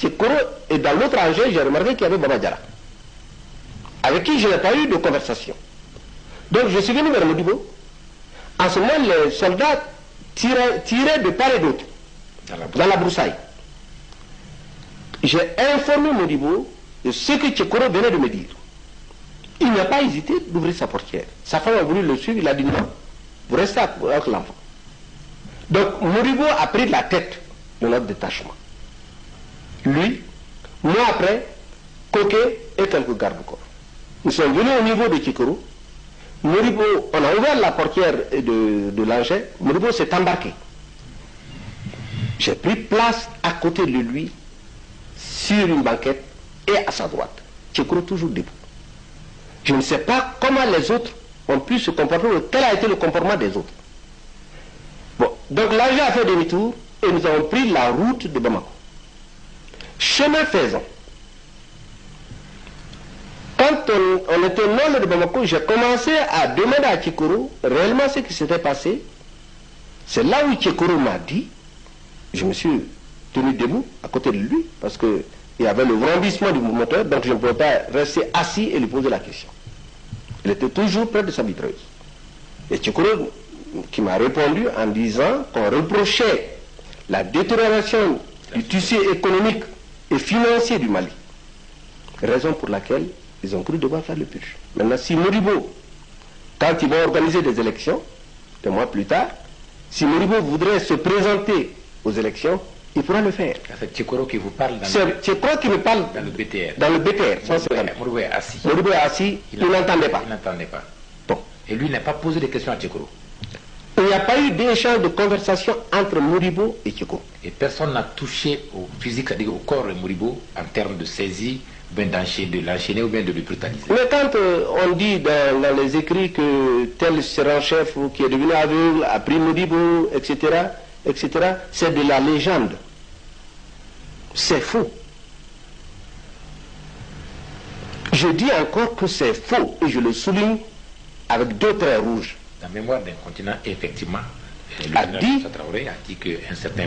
Tchekoro est dans l'autre engin, j'ai remarqué qu'il y avait Baba Diara, avec qui je n'ai pas eu de conversation. Donc je suis venu vers Modibo. En ce moment, les soldats tiraient de part et d'autre dans la broussaille. J'ai informé Modibo de ce que Tchekoro venait de me dire. Il n'a pas hésité d'ouvrir sa portière. Sa femme a voulu le suivre, il a dit non, vous restez avec l'enfant. Donc Modibo a pris la tête de notre détachement. Lui, moi après, Coquet et quelques gardes-corps. Nous sommes venus au niveau de Tchekoro. Modibo, on a ouvert la portière de l'engin, Modibo s'est embarqué. J'ai pris place à côté de lui, sur une banquette, et à sa droite. Tchekoro toujours debout. Je ne sais pas comment les autres ont pu se comporter, quel a été le comportement des autres. Bon, donc l'engin a fait demi-tour, et nous avons pris la route de Bamako. Chemin faisant, quand on était loin de Bamako, j'ai commencé à demander à Tchekoro réellement ce qui s'était passé. C'est là où Tchekoro m'a dit, je me suis tenu debout à côté de lui, parce que il y avait le vrambissement du moteur, donc je ne pouvais pas rester assis et lui poser la question. Il était toujours près de sa vitreuse. Et Tchekoro qui m'a répondu en disant qu'on reprochait la détérioration du tissu économique et financier du Mali. Raison pour laquelle ils ont cru devoir faire le putsch. Maintenant, si Modibo, quand ils vont organiser des élections, 2 mois plus tard, si Modibo voudrait se présenter aux élections, il pourra le faire. C'est Tchekoro qui vous parle C'est Tchekoro qui me parle dans le BTR. Dans le BTR, Modibo est assis. Modibo est assis, il n'entendait pas. Il n'entendait pas. Bon. Et lui n'a pas posé de questions à Tchekoro. Il n'y a pas eu d'échange de conversation entre Modibo et Tchekoro. Et personne n'a touché au physique, c'est-à-dire au corps de Modibo, en termes de saisie, bien de l'enchaîner ou bien de le brutaliser. Mais quand on dit dans les écrits que tel chef qui est devenu aveugle a pris Modibo, etc., c'est de la légende. C'est faux. Je dis encore que c'est faux et je le souligne avec 2 traits rouges. La mémoire d'un continent, effectivement, a dit qu'un certain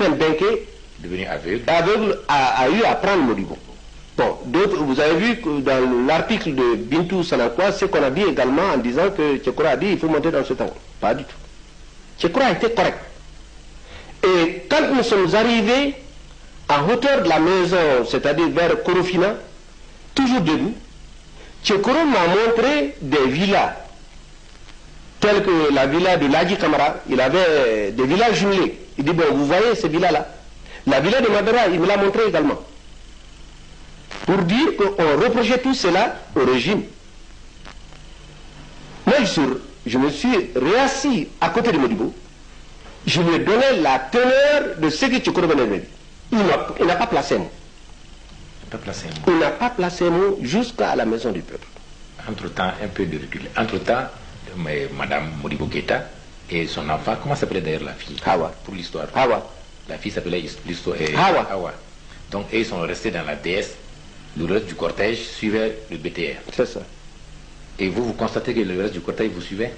Benké, devenu aveugle a eu à prendre Modibo. Bon, vous avez vu que dans l'article de Bintou Sanakwa, c'est qu'on a dit également en disant que Tchekoro a dit il faut monter dans ce temps. Pas du tout. Tchekoro a été correct. Et quand nous sommes arrivés en hauteur de la maison, c'est-à-dire vers Korofina, toujours debout, Tchekoro m'a montré des villas, telles que la villa de Ladi Kamara. Il avait des villas jumelées. Il dit, bon, vous voyez ces villas-là. La villa de Madara, il me l'a montré également. Pour dire qu'on reprochait tout cela au régime. Moi, je me suis réassis à côté de Modibo. Je lui ai donné la teneur de ce que Tchekoro venait de dire. Il n'a pas placé un mot. Il n'a pas placé un mot jusqu'à la maison du peuple. Entre-temps, un peu de recul. Entre-temps, Madame Modibo Keïta et son enfant, comment s'appelait d'ailleurs la fille? Hawa. Pour l'histoire. Hawa. La fille s'appelait Hawa. Hawa. Donc, ils sont restés dans la DS. Le reste du cortège suivait le BTR. C'est ça. Et vous constatez que le reste du cortège vous suivait?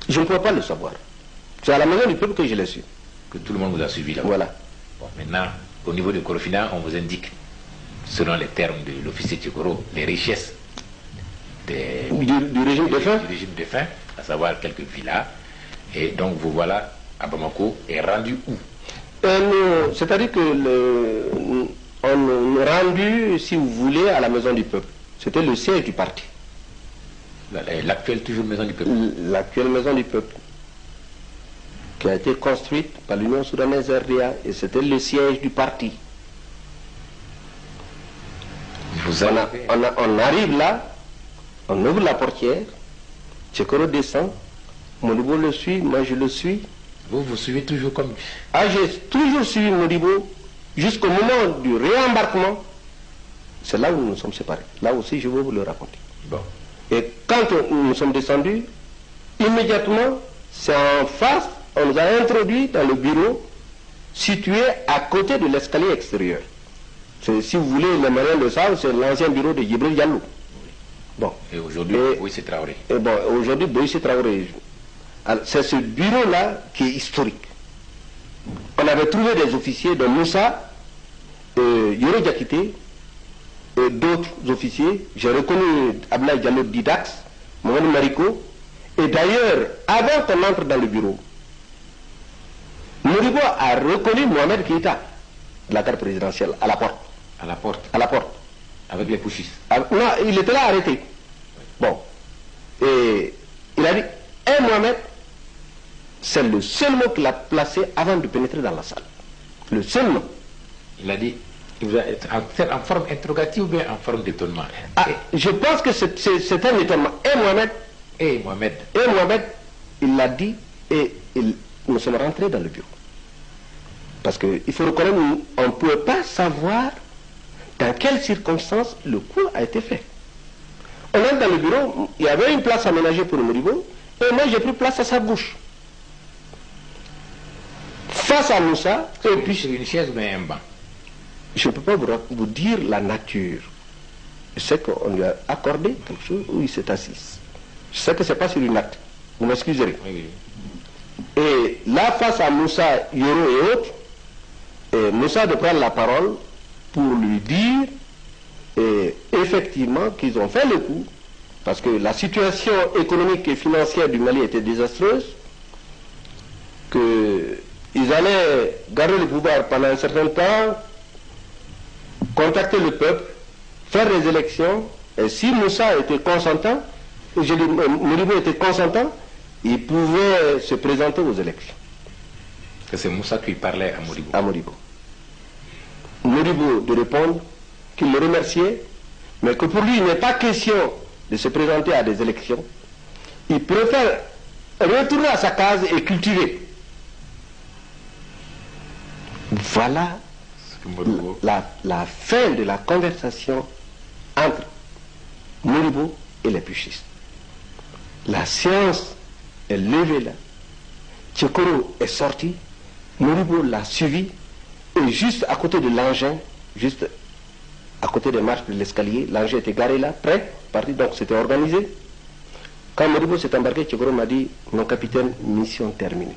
Je ne peux pas le savoir. C'est à la maison du peuple que je l'ai su. Que tout le monde vous a suivi là-bas. Voilà. Bon, maintenant, au niveau de Korofina, on vous indique, selon les termes de l'officier Tchekoro, les richesses du régime de faim, à savoir quelques villas. Et donc, vous voilà à Bamako est rendu où? C'est-à-dire que on est rendu, si vous voulez, à la maison du peuple. C'était le siège du parti. L'actuelle toujours maison du peuple. L'actuelle maison du peuple, qui a été construite par l'Union soudanaise RDA, et c'était le siège du parti. On arrive là, on ouvre la portière, Tchekoro descend, Modibo le suit, moi je le suis. Vous suivez toujours comme... Ah, j'ai toujours suivi Modibo jusqu'au moment du réembarquement. C'est là où nous nous sommes séparés. Là aussi, je vais vous le raconter. Bon. Et quand nous sommes descendus, immédiatement, c'est en face, on nous a introduits dans le bureau situé à côté de l'escalier extérieur. Si vous voulez, les Maliens le savent, c'est l'ancien bureau de Djibril Diallo. Bon. Et aujourd'hui, Boïssé Traoré. Et bon, aujourd'hui, Boïssé Traoré. C'est ce bureau-là qui est historique. On avait trouvé des officiers de Moussa, Yoro Diakité, et d'autres officiers. J'ai reconnu Ablaï Diallo Didax, Mohamed Mariko. Et d'ailleurs, avant qu'on entre dans le bureau, Modibo a reconnu Mohamed Keïta, de la carte présidentielle, à la porte. À la porte. À la porte. Avec les pouchistes. Non, il était là arrêté. Bon. Et il a dit, Mohamed, c'est le seul mot qu'il a placé avant de pénétrer dans la salle. Le seul mot. Il a dit, il vous a, en forme interrogative ou bien en forme d'étonnement? Je pense que c'est un étonnement. Mohamed. Mohamed, il l'a dit et nous sommes rentrés dans le bureau. Parce qu'il faut reconnaître, on ne pouvait pas savoir dans quelles circonstances le coup a été fait. On entre dans le bureau, il y avait une place aménagée pour le Modibo, et moi j'ai pris place à sa gauche. Face à Moussa, et puis sur une chaise ou un banc? Je ne peux pas vous dire la nature. Je sais qu'on lui a accordé quelque chose où il s'est assis. Je sais que ce n'est pas sur une acte. Vous m'excuserez. Oui. Et là, face à Moussa, Yoro et autres, Moussa de prendre la parole pour lui dire effectivement qu'ils ont fait le coup, parce que la situation économique et financière du Mali était désastreuse, qu'ils allaient garder le pouvoir pendant un certain temps, contacter le peuple, faire des élections, et si Moussa était consentant, Modibo était consentant, il pouvait se présenter aux élections. C'est Moussa qui parlait à Modibo. À Modibo. Modibo de répondre qu'il le remerciait, mais que pour lui, il n'est pas question de se présenter à des élections. Il préfère retourner à sa case et cultiver. Voilà la fin de la conversation entre Modibo et les putschistes. La séance est levée là. Tchekoro est sorti, Modibo l'a suivi, et juste à côté de l'engin, juste à côté des marches de l'escalier, l'engin était garé là, prêt, parti, donc c'était organisé. Quand Modibo s'est embarqué, Tchekoro m'a dit, mon capitaine, mission terminée.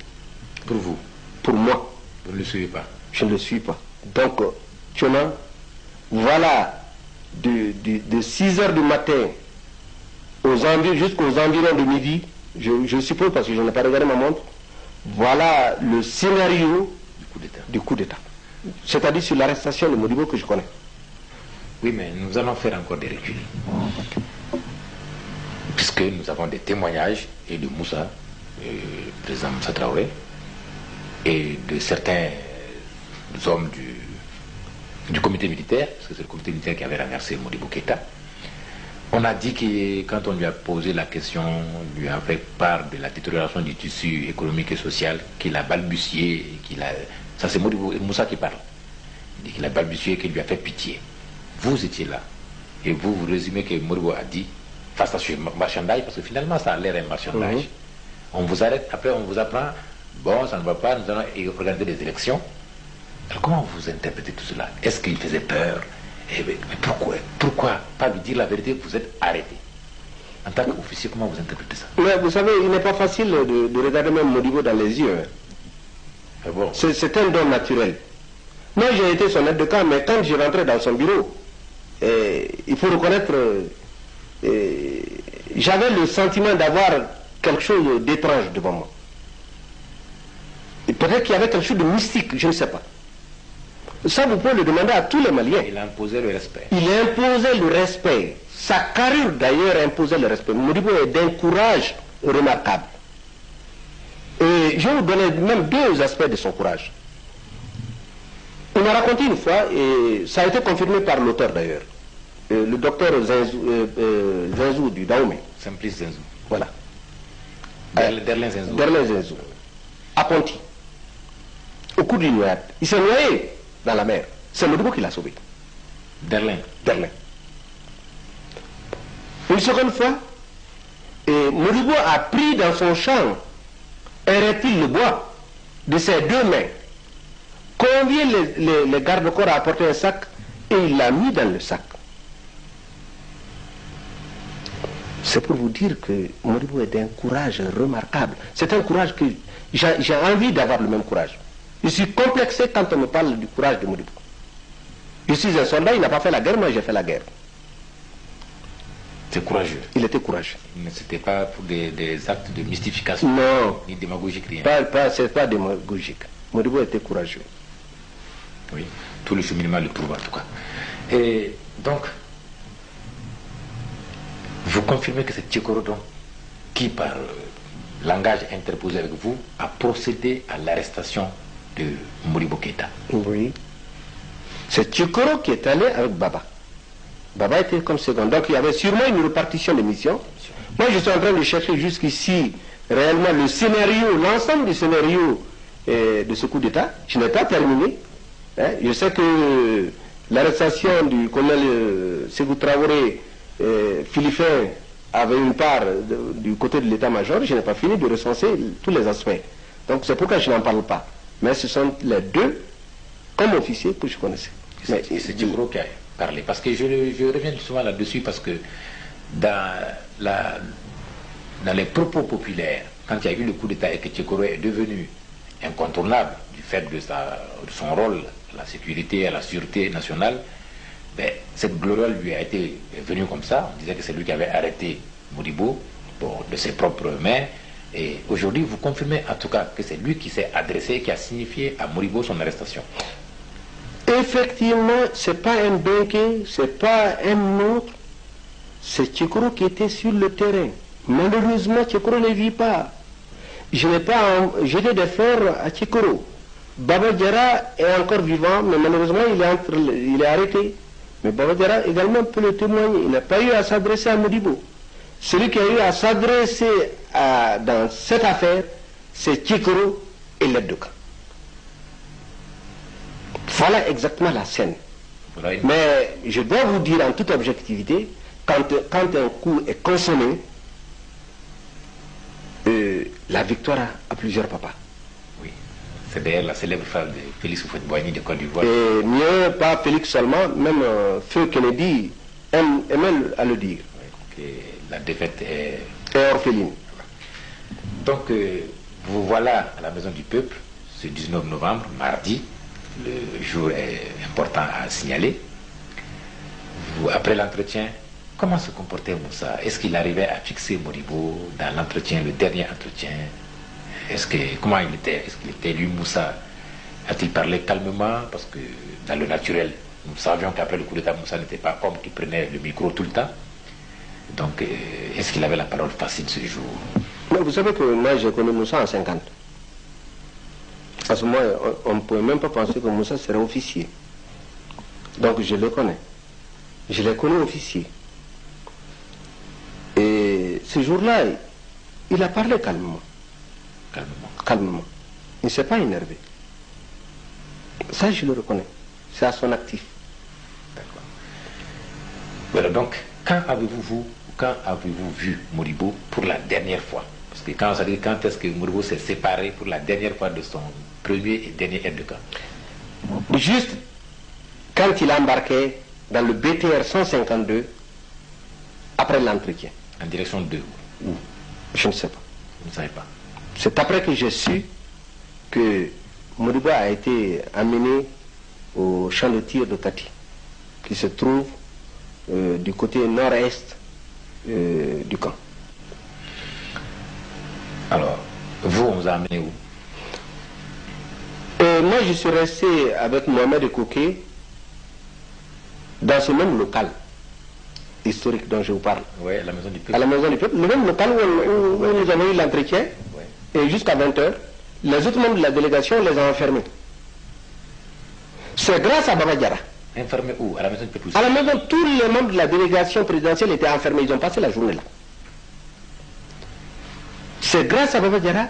Pour vous? Pour moi. Vous ne le suivez pas? Je ne le suis pas. Donc, Tchona, voilà, de 6 heures du matin jusqu'aux environs de midi, je suppose parce que je n'ai pas regardé ma montre, voilà le scénario du coup d'État. C'est-à-dire sur l'arrestation de Modibo que je connais. Oui, mais nous allons faire encore des reculs. Puisque nous avons des témoignages et de Moussa, président Moussa Traoré, et de certains hommes du comité militaire, parce que c'est le comité militaire qui avait renversé Modibo Keïta. On a dit que quand on lui a posé la question, on lui a fait part de la détérioration du tissu économique et social, qu'il a balbutié, ça c'est Moussa qui parle. Il dit qu'il a balbutié, qu'il lui a fait pitié. Vous étiez là, et vous résumez que Modibo a dit, face à ce marchandage, parce que finalement ça a l'air un marchandage. On vous arrête, après on vous apprend, bon ça ne va pas, nous allons organiser des élections. Alors comment vous interprétez tout cela? Est-ce qu'il faisait peur? Mais pourquoi pas lui dire la vérité que vous êtes arrêté? En tant qu'officier, comment vous interprétez ça? Mais vous savez, il n'est pas facile de regarder même Modibo dans les yeux. Ah bon? C'est un don naturel. Moi, j'ai été son aide de camp, mais quand je rentrais dans son bureau, il faut reconnaître, j'avais le sentiment d'avoir quelque chose d'étrange devant moi. Et peut-être qu'il y avait quelque chose de mystique, je ne sais pas. Ça, vous pouvez le demander à tous les Maliens. Il a imposé le respect. Il imposait le respect. Sa carrure, d'ailleurs, imposait le respect. Modibo est d'un courage remarquable. Et je vais vous donner même 2 aspects de son courage. Il m'a raconté une fois, et ça a été confirmé par l'auteur d'ailleurs, le docteur Zenzou du Dahomey. Simplice Zenzou. Voilà. Derlin Zenzou. Derlin Zenzou. À Ponty. Au cours d'une noyade. Il s'est noyé dans la mer. C'est Modibo qui l'a sauvé. Derlin. Une seconde fois, Modibo a pris dans son champ un reptile de bois de ses 2 mains, convié les gardes-corps à apporter un sac et il l'a mis dans le sac. C'est pour vous dire que Modibo est d'un courage remarquable. C'est un courage que j'ai envie d'avoir le même courage. Je suis complexé quand on me parle du courage de Modibo. Je suis un soldat, il n'a pas fait la guerre, moi j'ai fait la guerre. C'est courageux. Il était courageux. Mais ce n'était pas pour des actes de mystification. Non. Ni démagogique, rien. C'est pas démagogique. Modibo était courageux. Oui, tout le cheminement le prouve en tout cas. Et donc, vous confirmez que c'est Tchekoro qui, par langage interposé avec vous, a procédé à l'arrestation de Modibo Keïta? Oui. C'est Tchekoro qui est allé avec Baba. Baba était comme second. Donc il y avait sûrement une répartition des missions. Moi je suis en train de chercher jusqu'ici réellement le scénario, l'ensemble du scénario de ce coup d'État. Je n'ai pas terminé. Je sais que l'arrestation du colonel Ségou Traoré, Philippin, avait une part du côté de l'état-major. Je n'ai pas fini de recenser tous les aspects. Donc c'est pourquoi je n'en parle pas. Mais ce sont les 2, comme officiers, que je connaissais. C'est Tchekoro qui a parlé. Parce que je reviens souvent là-dessus, parce que dans les propos populaires, quand il y a eu le coup d'État et que Tchekoro est devenu incontournable du fait de son rôle la sécurité, à la sûreté nationale, ben, cette gloriole lui a été venue comme ça. On disait que c'est lui qui avait arrêté Modibo, bon, de ses propres mains. Et aujourd'hui, vous confirmez en tout cas que c'est lui qui s'est adressé, qui a signifié à Modibo son arrestation. Effectivement, ce n'est pas un Benké, ce n'est pas un autre. C'est Tchekoro qui était sur le terrain. Malheureusement, Tchekoro ne vit pas. Je n'ai pas jeté des fleurs à Tchekoro. Baba Diarra est encore vivant, mais malheureusement, il est arrêté. Mais Baba Diarra également peut le témoigner. Il n'a pas eu à s'adresser à Modibo. Celui qui a eu à s'adresser dans cette affaire, c'est Tchekoro et l'aide de camp. Voilà exactement la scène. Voilà. Mais je dois vous dire en toute objectivité, quand un coup est consommé, la victoire a plusieurs papas. Oui, c'est d'ailleurs la célèbre phrase de Félix Houphouët-Boigny de Côte d'Ivoire. Et mieux, pas Félix seulement, même Feu Kennedy aimait à le dire. Oui, que la défaite est orpheline. Donc, vous voilà à la Maison du Peuple, ce 19 novembre, mardi. Le jour est important à signaler. Après l'entretien, comment se comportait Moussa? Est-ce qu'il arrivait à fixer Modibo dans l'entretien, le dernier entretien? Comment il était? Est-ce qu'il était lui, Moussa? A-t-il parlé calmement? Parce que dans le naturel, nous savions qu'après le coup d'État, Moussa n'était pas homme qui prenait le micro tout le temps. Donc, est-ce qu'il avait la parole facile ce jour? Mais vous savez que moi, j'ai connu Moussa en 50. À ce moment, on ne pouvait même pas penser que Moussa serait officier. Donc, je le connais. Je l'ai connu officier. Et ce jour-là, il a parlé calmement. Calmement. Il ne s'est pas énervé. Ça, je le reconnais. C'est à son actif. D'accord. Voilà, donc, quand avez-vous vu Modibo pour la dernière fois? Parce que quand est-ce que Modibo s'est séparé pour la dernière fois de son premier et dernier aide de camp? Juste quand il a embarqué dans le BTR 152 après l'entretien. En direction de où? Je ne sais pas. Vous ne savez pas? C'est après que j'ai su que Modibo a été amené au champ de tir de Kati, qui se trouve du côté nord-est du camp. Alors, vous, on vous a amené où? Moi, je suis resté avec Mohamed Kouké dans ce même local historique dont je vous parle. Oui, à la Maison du Peuple. À la Maison du Peuple, le même local où nous avons eu l'entretien. Oui. Et jusqu'à 20h, les autres membres de la délégation les ont enfermés. C'est grâce à Baba Diarra. Enfermés où? À la Maison du Peuple? À la maison, tous les membres de la délégation présidentielle étaient enfermés. Ils ont passé la journée là. C'est grâce à Baba Diarra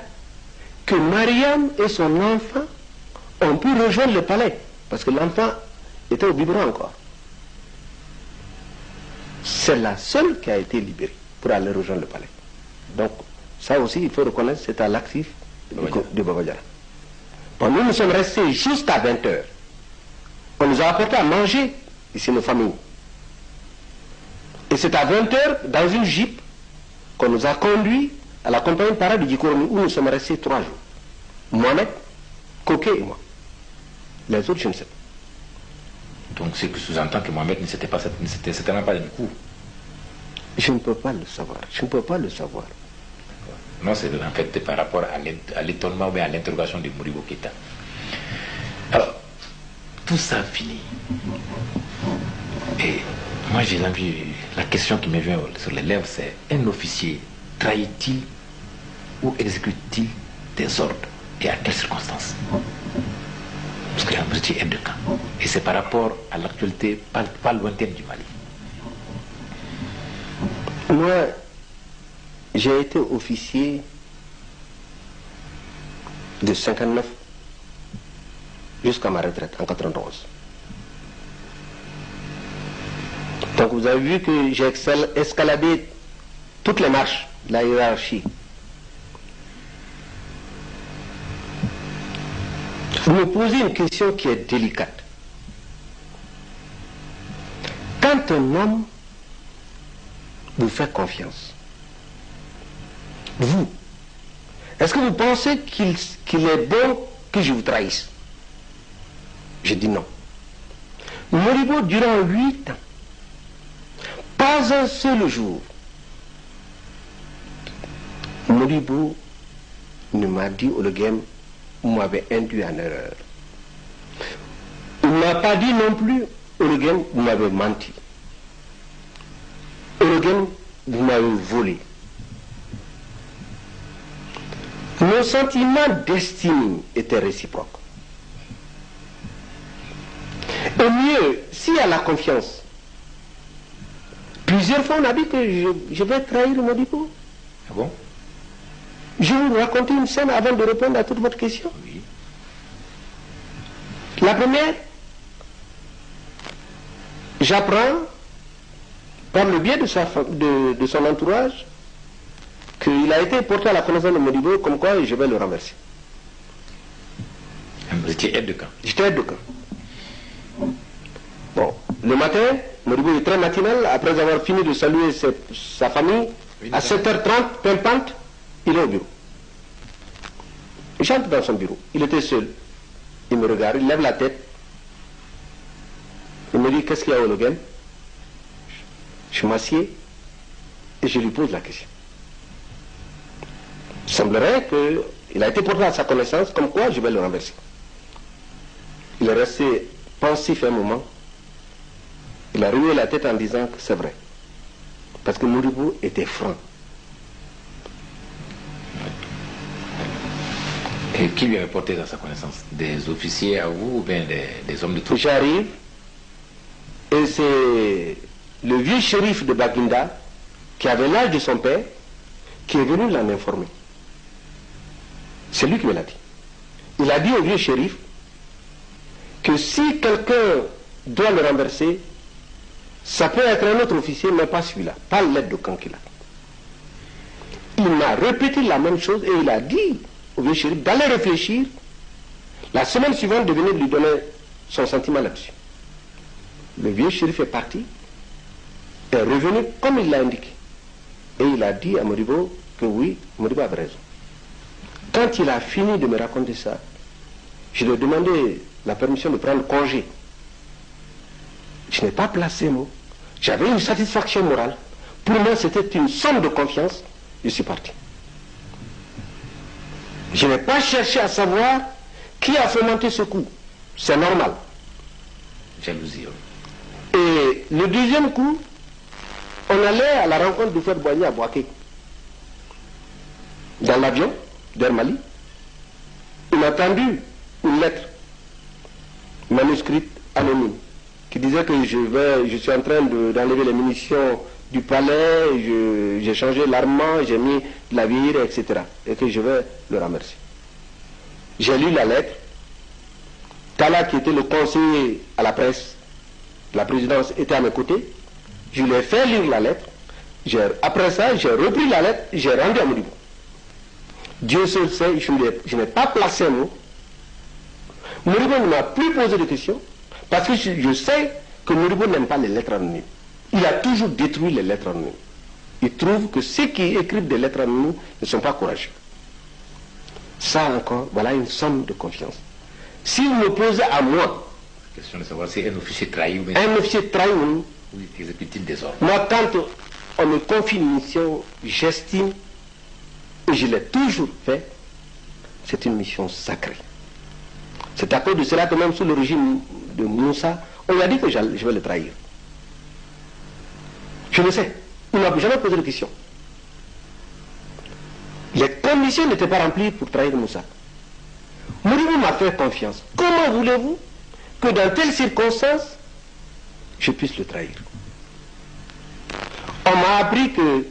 que Mariam et son enfant ont pu rejoindre le palais. Parce que l'enfant était au biberon encore. C'est la seule qui a été libérée pour aller rejoindre le palais. Donc, ça aussi, il faut reconnaître, c'est à l'actif de Baba Diarra. Bon, nous sommes restés jusqu'à 20h. On nous a apporté à manger, ici, nos familles. Et c'est à 20h, dans une jeep, qu'on nous a conduits à la compagnie parade du Djikoromi, où nous sommes restés 3 jours. Mohamed, Koké et moi. Les autres, je ne sais pas. Donc, c'est que sous-entend que Mohamed ne s'était certainement pas du coup. Je ne peux pas le savoir. Je ne peux pas le savoir. Non, c'est en fait par rapport à l'étonnement ou à l'interrogation de Modibo Keïta. Alors, tout ça finit. Et moi, j'ai envie, la question qui me vient sur les lèvres, c'est: un officier trahit-il ou exécute-t-il des ordres? Et à quelles circonstances? Parce que vous étiez aide de camp. Et c'est par rapport à l'actualité pas lointaine du Mali. Moi, j'ai été officier de 59 jusqu'à ma retraite en 91. Donc vous avez vu que j'ai escaladé toutes les marches de la hiérarchie. Vous me posez une question qui est délicate. Quand un homme vous fait confiance, vous, est-ce que vous pensez qu'il est bon que je vous trahisse? J'ai dit non. Modibo, durant 8 ans, pas un seul jour, Modibo ne m'a dit Ologem, vous m'avez induit en erreur. Il ne m'a pas dit non plus Ologem, vous m'avez menti. Ologem, vous m'avez volé. Nos sentiments d'estime étaient réciproques. Et mieux, s'il y a la confiance, plusieurs fois on a dit que je vais trahir Modibo. Ah bon? Je vais vous raconter une scène avant de répondre à toute votre question. Oui. La première, j'apprends par le biais de son entourage qu'il a été porté à la connaissance de Modibo, comme quoi je vais le renverser. Vous étiez aide de camp? J'étais aide de camp. Bon, le matin, Modibo est très matinal, après avoir fini de saluer sa famille, oui, à 7h30, pimpante, il est au bureau. Il chante dans son bureau. Il était seul. Il me regarde, il lève la tête. Il me dit, qu'est-ce qu'il y a, Ologem? Je m'assieds et je lui pose la question. Il semblerait qu'il a été porté à sa connaissance, comme quoi je vais le renverser. Il est resté pensif un moment. Il a remué la tête en disant que c'est vrai. Parce que Modibo était franc. Et qui lui avait porté dans sa connaissance? Des officiers à vous ou bien des hommes de troupe? J'arrive et c'est le vieux shérif de Baginda, qui avait l'âge de son père, qui est venu l'en informer. C'est lui qui me l'a dit. Il a dit au vieux shérif que si quelqu'un doit le renverser, ça peut être un autre officier, mais pas celui-là, pas l'aide de camp qu'il a. Il m'a répété la même chose et il a dit au vieux shérif d'aller réfléchir, la semaine suivante de venir lui donner son sentiment là-dessus. Le vieux shérif est parti, est revenu comme il l'a indiqué. Et il a dit à Modibo que oui, Modibo avait raison. Quand il a fini de me raconter ça, je lui ai demandé la permission de prendre congé. Je n'ai pas placé mot. J'avais une satisfaction morale. Pour moi, c'était une somme de confiance. Je suis parti. Je n'ai pas cherché à savoir qui a fomenté ce coup. C'est normal. Jalousie. Et le deuxième coup, on allait à la rencontre de Frère Boigny à Boaké. Dans l'avion d'Air Mali, il m'a tendu une lettre manuscrite anonyme qui disait que je suis en train d'enlever les munitions du palais, j'ai changé l'armement, j'ai mis de la vieillerie, etc. Et que je vais le remercier. J'ai lu la lettre. Tala, qui était le conseiller à la presse, la présidence, était à mes côtés. Je lui ai fait lire la lettre. Après ça, j'ai repris la lettre, j'ai rendu à Modibo. Dieu seul sait, je n'ai pas placé un mot. Modibo ne m'a plus posé de questions, parce que je sais que Modibo n'aime pas les lettres anonymes. Il a toujours détruit les lettres anonymes. Il trouve que ceux qui écrivent des lettres anonymes ne sont pas courageux. Ça encore, voilà une somme de confiance. Si vous me posez à moi, la question de savoir si un officier trahi ou bien... Un officier trahi, oui, exécute-t-il des ordres? Moi, quand on me confie une mission, j'estime, et je l'ai toujours fait, c'est une mission sacrée. C'est à cause de cela que même sous le régime de Moussa, on lui a dit que je vais le trahir. Je le sais. Il ne m'a jamais posé de question. Les conditions n'étaient pas remplies pour trahir Moussa. Modibo m'a fait confiance. Comment voulez-vous que dans telles circonstances, je puisse le trahir? On m'a appris que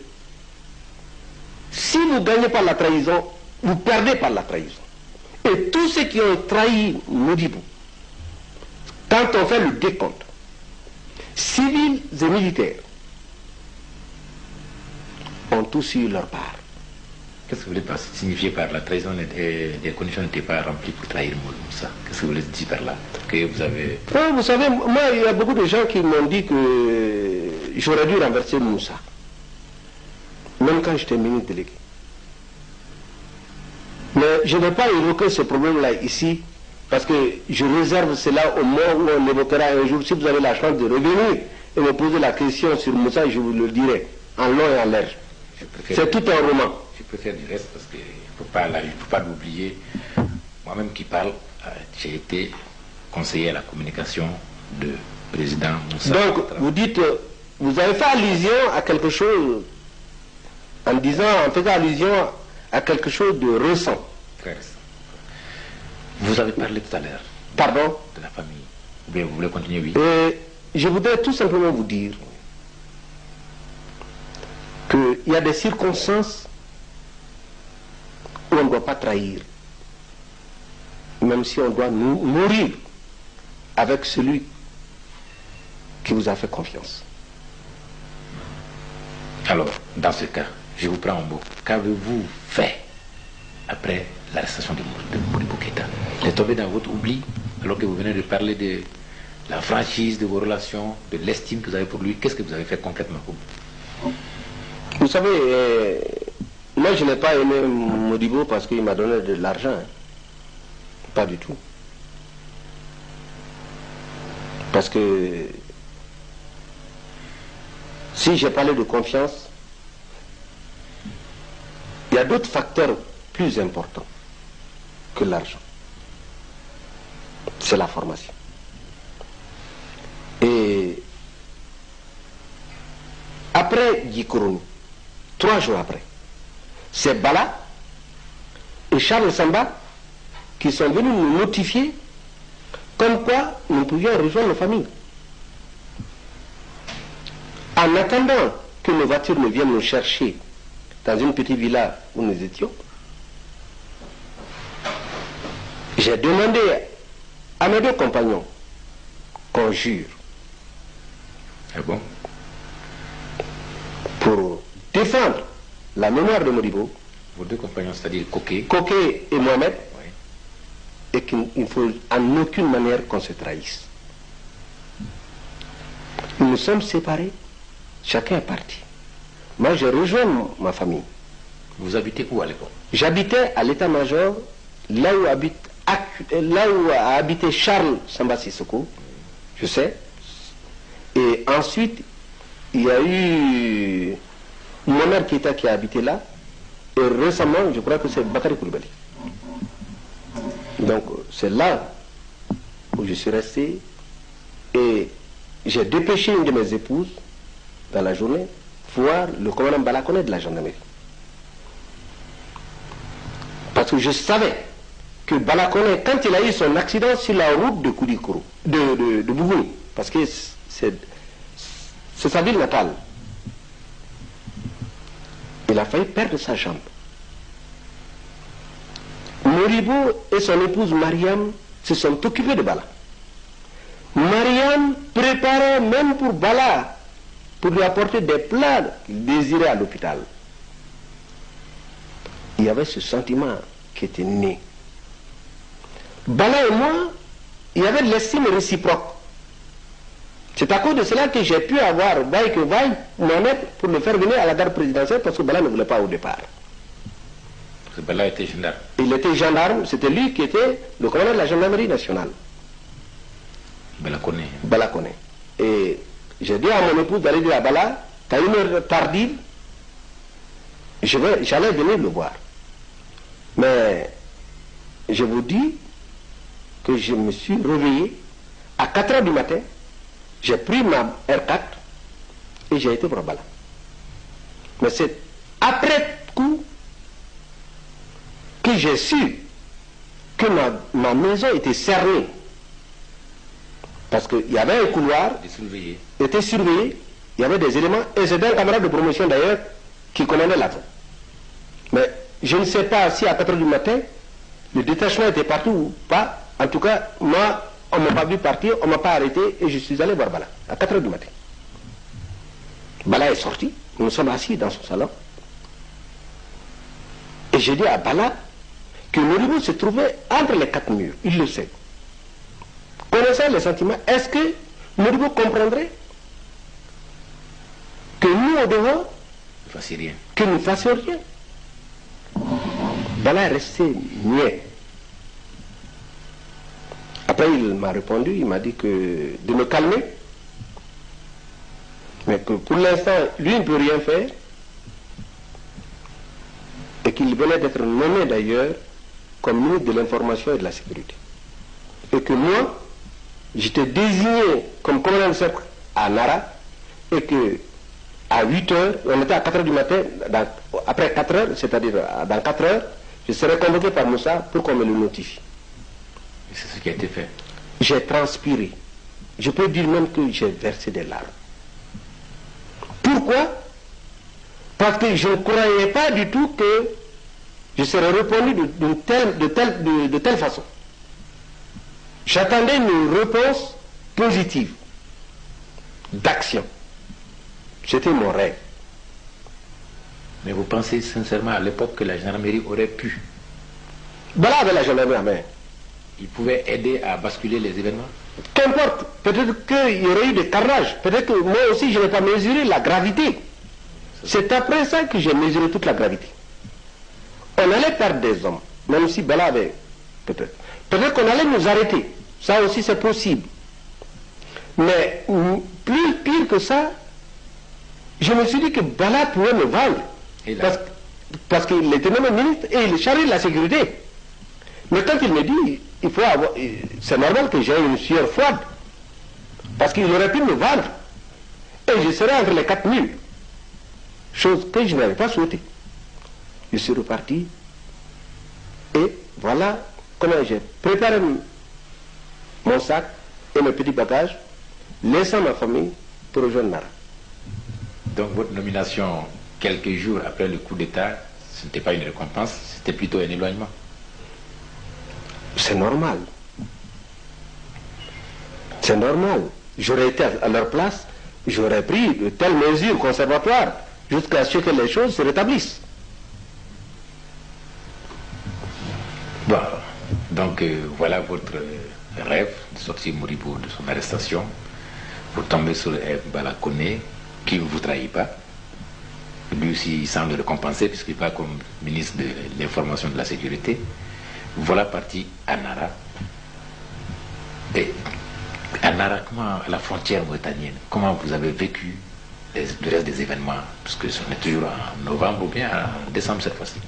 si vous gagnez par la trahison, vous perdez par la trahison. Et tous ceux qui ont trahi Modibo, quand on fait le décompte, civils et militaires, ont tous eu leur part. Qu'est-ce que vous voulez signifier par la trahison? Les conditions n'étaient pas remplies pour trahir Moussa. Qu'est-ce que vous voulez dire par là? Que vous avez... Oui, vous savez, moi, il y a beaucoup de gens qui m'ont dit que j'aurais dû renverser Moussa. Même quand j'étais ministre délégué. Mais je n'ai pas évoqué ce problème-là ici parce que je réserve cela au moment où on évoquera un jour, si vous avez la chance de revenir et me poser la question sur Moussa, je vous le dirai, en long et en large. C'est tout un roman. Je préfère du reste parce qu'il ne faut pas l'oublier. Moi-même qui parle, j'ai été conseiller à la communication de président Moussa. Donc, vous dites, vous avez fait allusion à quelque chose, en faisant allusion à quelque chose de récent. Très récent. Vous avez parlé tout à l'heure. Pardon? De la famille. Vous voulez continuer, oui? Je voudrais tout simplement vous dire qu'il y a des circonstances où on ne doit pas trahir, même si on doit mourir avec celui qui vous a fait confiance. Alors, dans ce cas, je vous prends en mot. Qu'avez-vous fait après l'arrestation de Modibo Keïta? Il est tombé dans votre oubli, alors que vous venez de parler de la franchise de vos relations, de l'estime que vous avez pour lui. Qu'est-ce que vous avez fait concrètement pour vous? Vous savez, moi je n'ai pas aimé Modibo parce qu'il m'a donné de l'argent. Pas du tout. Parce que si j'ai parlé de confiance, il y a d'autres facteurs plus importants que l'argent. C'est la formation. Et après Djikorouni, 3 jours après, c'est Bala et Charles Samba qui sont venus nous notifier comme quoi nous pouvions rejoindre nos familles. En attendant que nos voitures ne viennent nous chercher dans une petite villa où nous étions, j'ai demandé à mes 2 compagnons qu'on jure. Ah bon? Pour défendre la mémoire de Modibo. Vos 2 compagnons, c'est-à-dire Koké Et Mohamed. Oui. Et qu'il ne faut en aucune manière qu'on se trahisse. Nous nous sommes séparés, chacun est parti. Moi j'ai rejoint ma famille. Vous habitez où à l'époque? J'habitais à l'état-major, là où a habité Charles Samba Sissoko, je sais. Et ensuite, il y a eu Mohamed Keïta qui a habité là. Et récemment, je crois que c'est Bakary Koulibaly. Donc, c'est là où je suis resté. Et j'ai dépêché une de mes épouses dans la journée voir le commandant Balakone de la gendarmerie. Parce que je savais que Balakone, quand il a eu son accident sur la route de Koulikoro, de Bougouni, parce que c'est sa ville natale, il a failli perdre sa jambe. Modibo et son épouse Mariam se sont occupés de Bala. Mariam préparait même pour Bala, pour lui apporter des plats qu'il désirait à l'hôpital. Il y avait ce sentiment qui était né. Bala et moi, il y avait de l'estime réciproque. C'est à cause de cela que j'ai pu avoir Baye Mohamed pour le faire venir à la gare présidentielle parce que Bala ne voulait pas au départ. Parce que Bala était gendarme. Il était gendarme, c'était lui qui était le commandant de la gendarmerie nationale. Balakone. Et j'ai dit à mon épouse d'aller dire à Bala, t'as une heure tardive, j'allais venir le voir. Mais je vous dis que je me suis réveillé à 4 h du matin, j'ai pris ma R4 et j'ai été pour Bala. Mais c'est après coup que j'ai su que ma maison était cernée. Parce qu'il y avait un couloir, était surveillé, il y avait des éléments, et c'était un camarade de promotion d'ailleurs qui commandait la zone. Mais je ne sais pas si à 4 h du matin, le détachement était parti ou pas. En tout cas, moi, on ne m'a pas vu partir, on ne m'a pas arrêté et je suis allé voir Bala à 4 h du matin. Bala est sorti, nous sommes assis dans son salon. Et j'ai dit à Bala que Modibo se trouvait entre les 4 murs, il le sait. Connaissant les sentiments, est-ce que Modibo comprendrait que nous, au dehors, que nous ne fassions rien? Bala est resté muet. Après, il m'a répondu, il m'a dit que de me calmer, mais que pour l'instant, lui ne peut rien faire, et qu'il venait d'être nommé d'ailleurs comme ministre de l'information et de la sécurité. Et que moi, j'étais désigné comme commandant de cercle à Nara, et que à 8 heures, on était à 4 heures du matin, après 4 heures, c'est-à-dire dans 4 heures, je serai convoqué par Moussa pour qu'on me le notifie. Et c'est ce qui a été fait. J'ai transpiré. Je peux dire même que j'ai versé des larmes. Pourquoi? Parce que je ne croyais pas du tout que je serais répondu de telle façon. J'attendais une réponse positive, d'action. C'était mon rêve. Mais vous pensez sincèrement à l'époque que la gendarmerie aurait pu? Voilà avec la gendarmerie à main. Il pouvait aider à basculer les événements? Qu'importe, peut-être qu'il y aurait eu des carnages, peut-être que moi aussi je n'ai pas mesuré la gravité. C'est après ça que j'ai mesuré toute la gravité. On allait perdre des hommes, même si Bala avait peut-être. Peut-être qu'on allait nous arrêter, ça aussi c'est possible. Mais plus pire que ça, je me suis dit que Bala pouvait me vendre. Parce qu'il était même ministre et il est chargé de la sécurité. Mais quand il me dit, il faut avoir, c'est normal que j'ai une sueur froide. Parce qu'il aurait pu me vendre. Et je serais entre les 4000. Chose que je n'avais pas souhaité. Je suis reparti. Et voilà comment j'ai préparé mon sac et mes petits bagages, laissant ma famille pour rejoindre Nara. Donc votre nomination, quelques jours après le coup d'État, ce n'était pas une récompense, c'était plutôt un éloignement. C'est normal. C'est normal. J'aurais été à leur place, j'aurais pris de telles mesures conservatoires jusqu'à ce que les choses se rétablissent. Bon, donc voilà votre rêve de sortir Modibo de son arrestation pour tomber sur Bala Koné qui ne vous trahit pas. Lui aussi il semble récompensé puisqu'il va comme ministre de l'information et de la sécurité. Voilà parti à Nara. Et à Nara, comment, à la frontière mauritanienne, comment vous avez vécu le reste des événements? Parce que on est toujours en novembre ou bien en décembre cette fois-ci.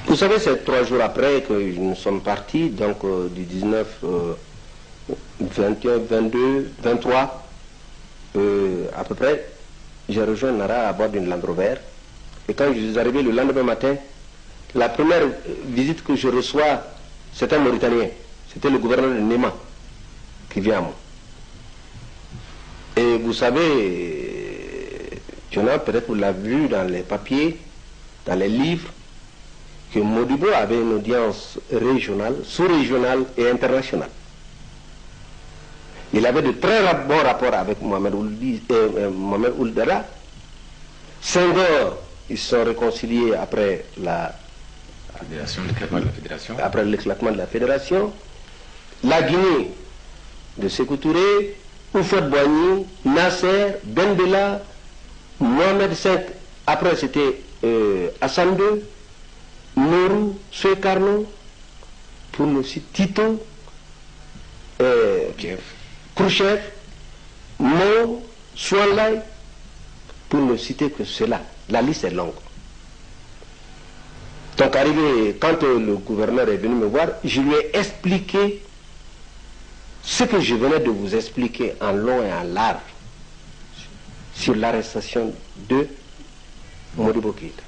Vous savez, c'est 3 jours après que nous sommes partis, donc du 19, 21, 22, 23, à peu près, j'ai rejoint Nara à bord d'une Land Rover. Et quand je suis arrivé le lendemain matin, la première visite que je reçois, c'est un Mauritanien. C'était le gouverneur de Néma qui vient à moi. Et vous savez, Jonah, peut-être vous l'avez vu dans les papiers, dans les livres, que Modibo avait une audience régionale, sous-régionale et internationale. Il avait de très bons rapports avec Mohamed Ould Daddah. Senghor, ils se sont réconciliés après l'éclatement de la fédération. La Guinée de Sékou Touré, Houphouët Boigny, Nasser, Ben Bella, Mohamed V, après c'était Hassan II, Nourou, Suekarno, pour le citer Tito, Khrouchtchev, Mo, Souanlai, pour ne citer que cela. La liste est longue. Donc arrivé, quand le gouverneur est venu me voir, je lui ai expliqué ce que je venais de vous expliquer en long et en large sur l'arrestation de Modibo Keïta.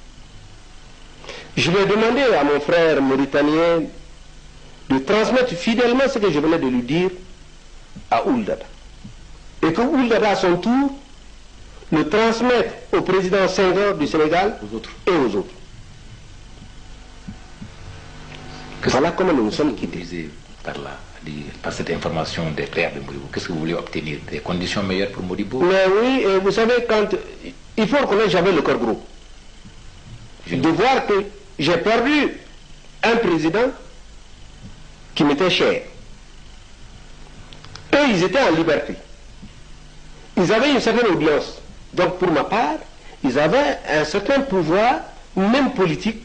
Je lui ai demandé à mon frère mauritanien de transmettre fidèlement ce que je venais de lui dire à Ould Daddah. Et que Ould Daddah, à son tour, le transmette au président Senghor du Sénégal et aux autres. Voilà comment nous nous sommes quittés. Par cette information des frères de Modibo, qu'est-ce que vous voulez obtenir? Des conditions meilleures pour Modibo? Mais oui, vous savez, il faut reconnaître que j'avais le cœur gros. De voir que j'ai perdu un président qui m'était cher. Eux, ils étaient en liberté. Ils avaient une certaine audience. Donc, pour ma part, ils avaient un certain pouvoir, même politique,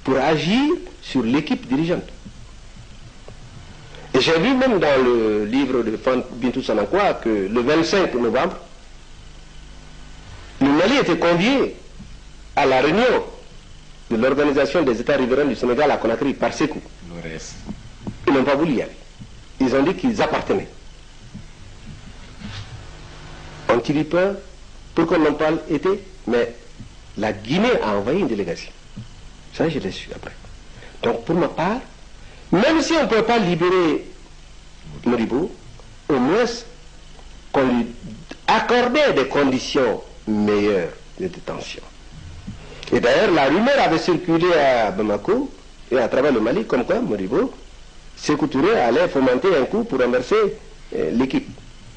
pour agir sur l'équipe dirigeante. Et j'ai vu même dans le livre de Bintou Sanankwa que le 25 novembre, le Mali était convié à la réunion de l'Organisation des États riverains du Sénégal à Conakry par Sékou. Ils n'ont pas voulu y aller. Ils ont dit qu'ils appartenaient. Ont-ils eu peur pour qu'on n'en parle été? Mais la Guinée a envoyé une délégation. Ça, je l'ai su après. Donc, pour ma part, même si on ne peut pas libérer Modibo, au moins qu'on lui accordait des conditions meilleures de détention. Et d'ailleurs, la rumeur avait circulé à Bamako et à travers le Mali, comme quoi Modibo, Sékou Touré allait fomenter un coup pour renverser l'équipe.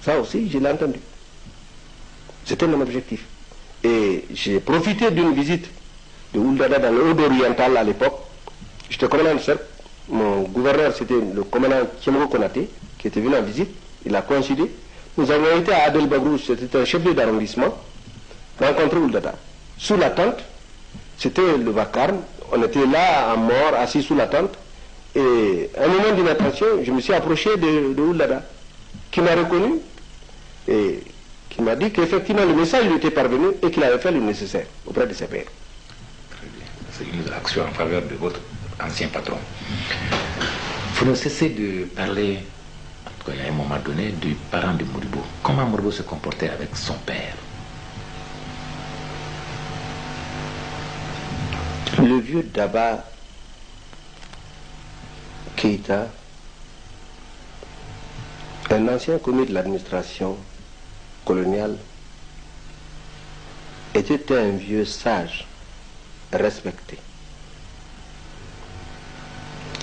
Ça aussi, je l'ai entendu. C'était mon objectif. Et j'ai profité d'une visite de Ouldada dans le Haut-Oriental à l'époque. J'étais commandant de cercle. Mon gouverneur, c'était le commandant Tchemgo Konaté, qui était venu en visite. Il a coïncidé. Nous avons été à Adel Bagrou, c'était un chef d'arrondissement, rencontrer Ouldada. Sous la tente, c'était le vacarme. On était là, en mort, assis sous la tente. Et à un moment d'inattention, je me suis approché de Ouldada, qui m'a reconnu et qui m'a dit qu'effectivement le message lui était parvenu et qu'il avait fait le nécessaire auprès de ses pairs. Très bien. C'est une action en faveur de votre ancien patron. Vous ne cessez de parler, en tout cas à un moment donné, du parent de Modibo. Comment Modibo se comportait avec son père? Le vieux Daba Keïta, un ancien commis de l'administration coloniale, était un vieux sage, respecté.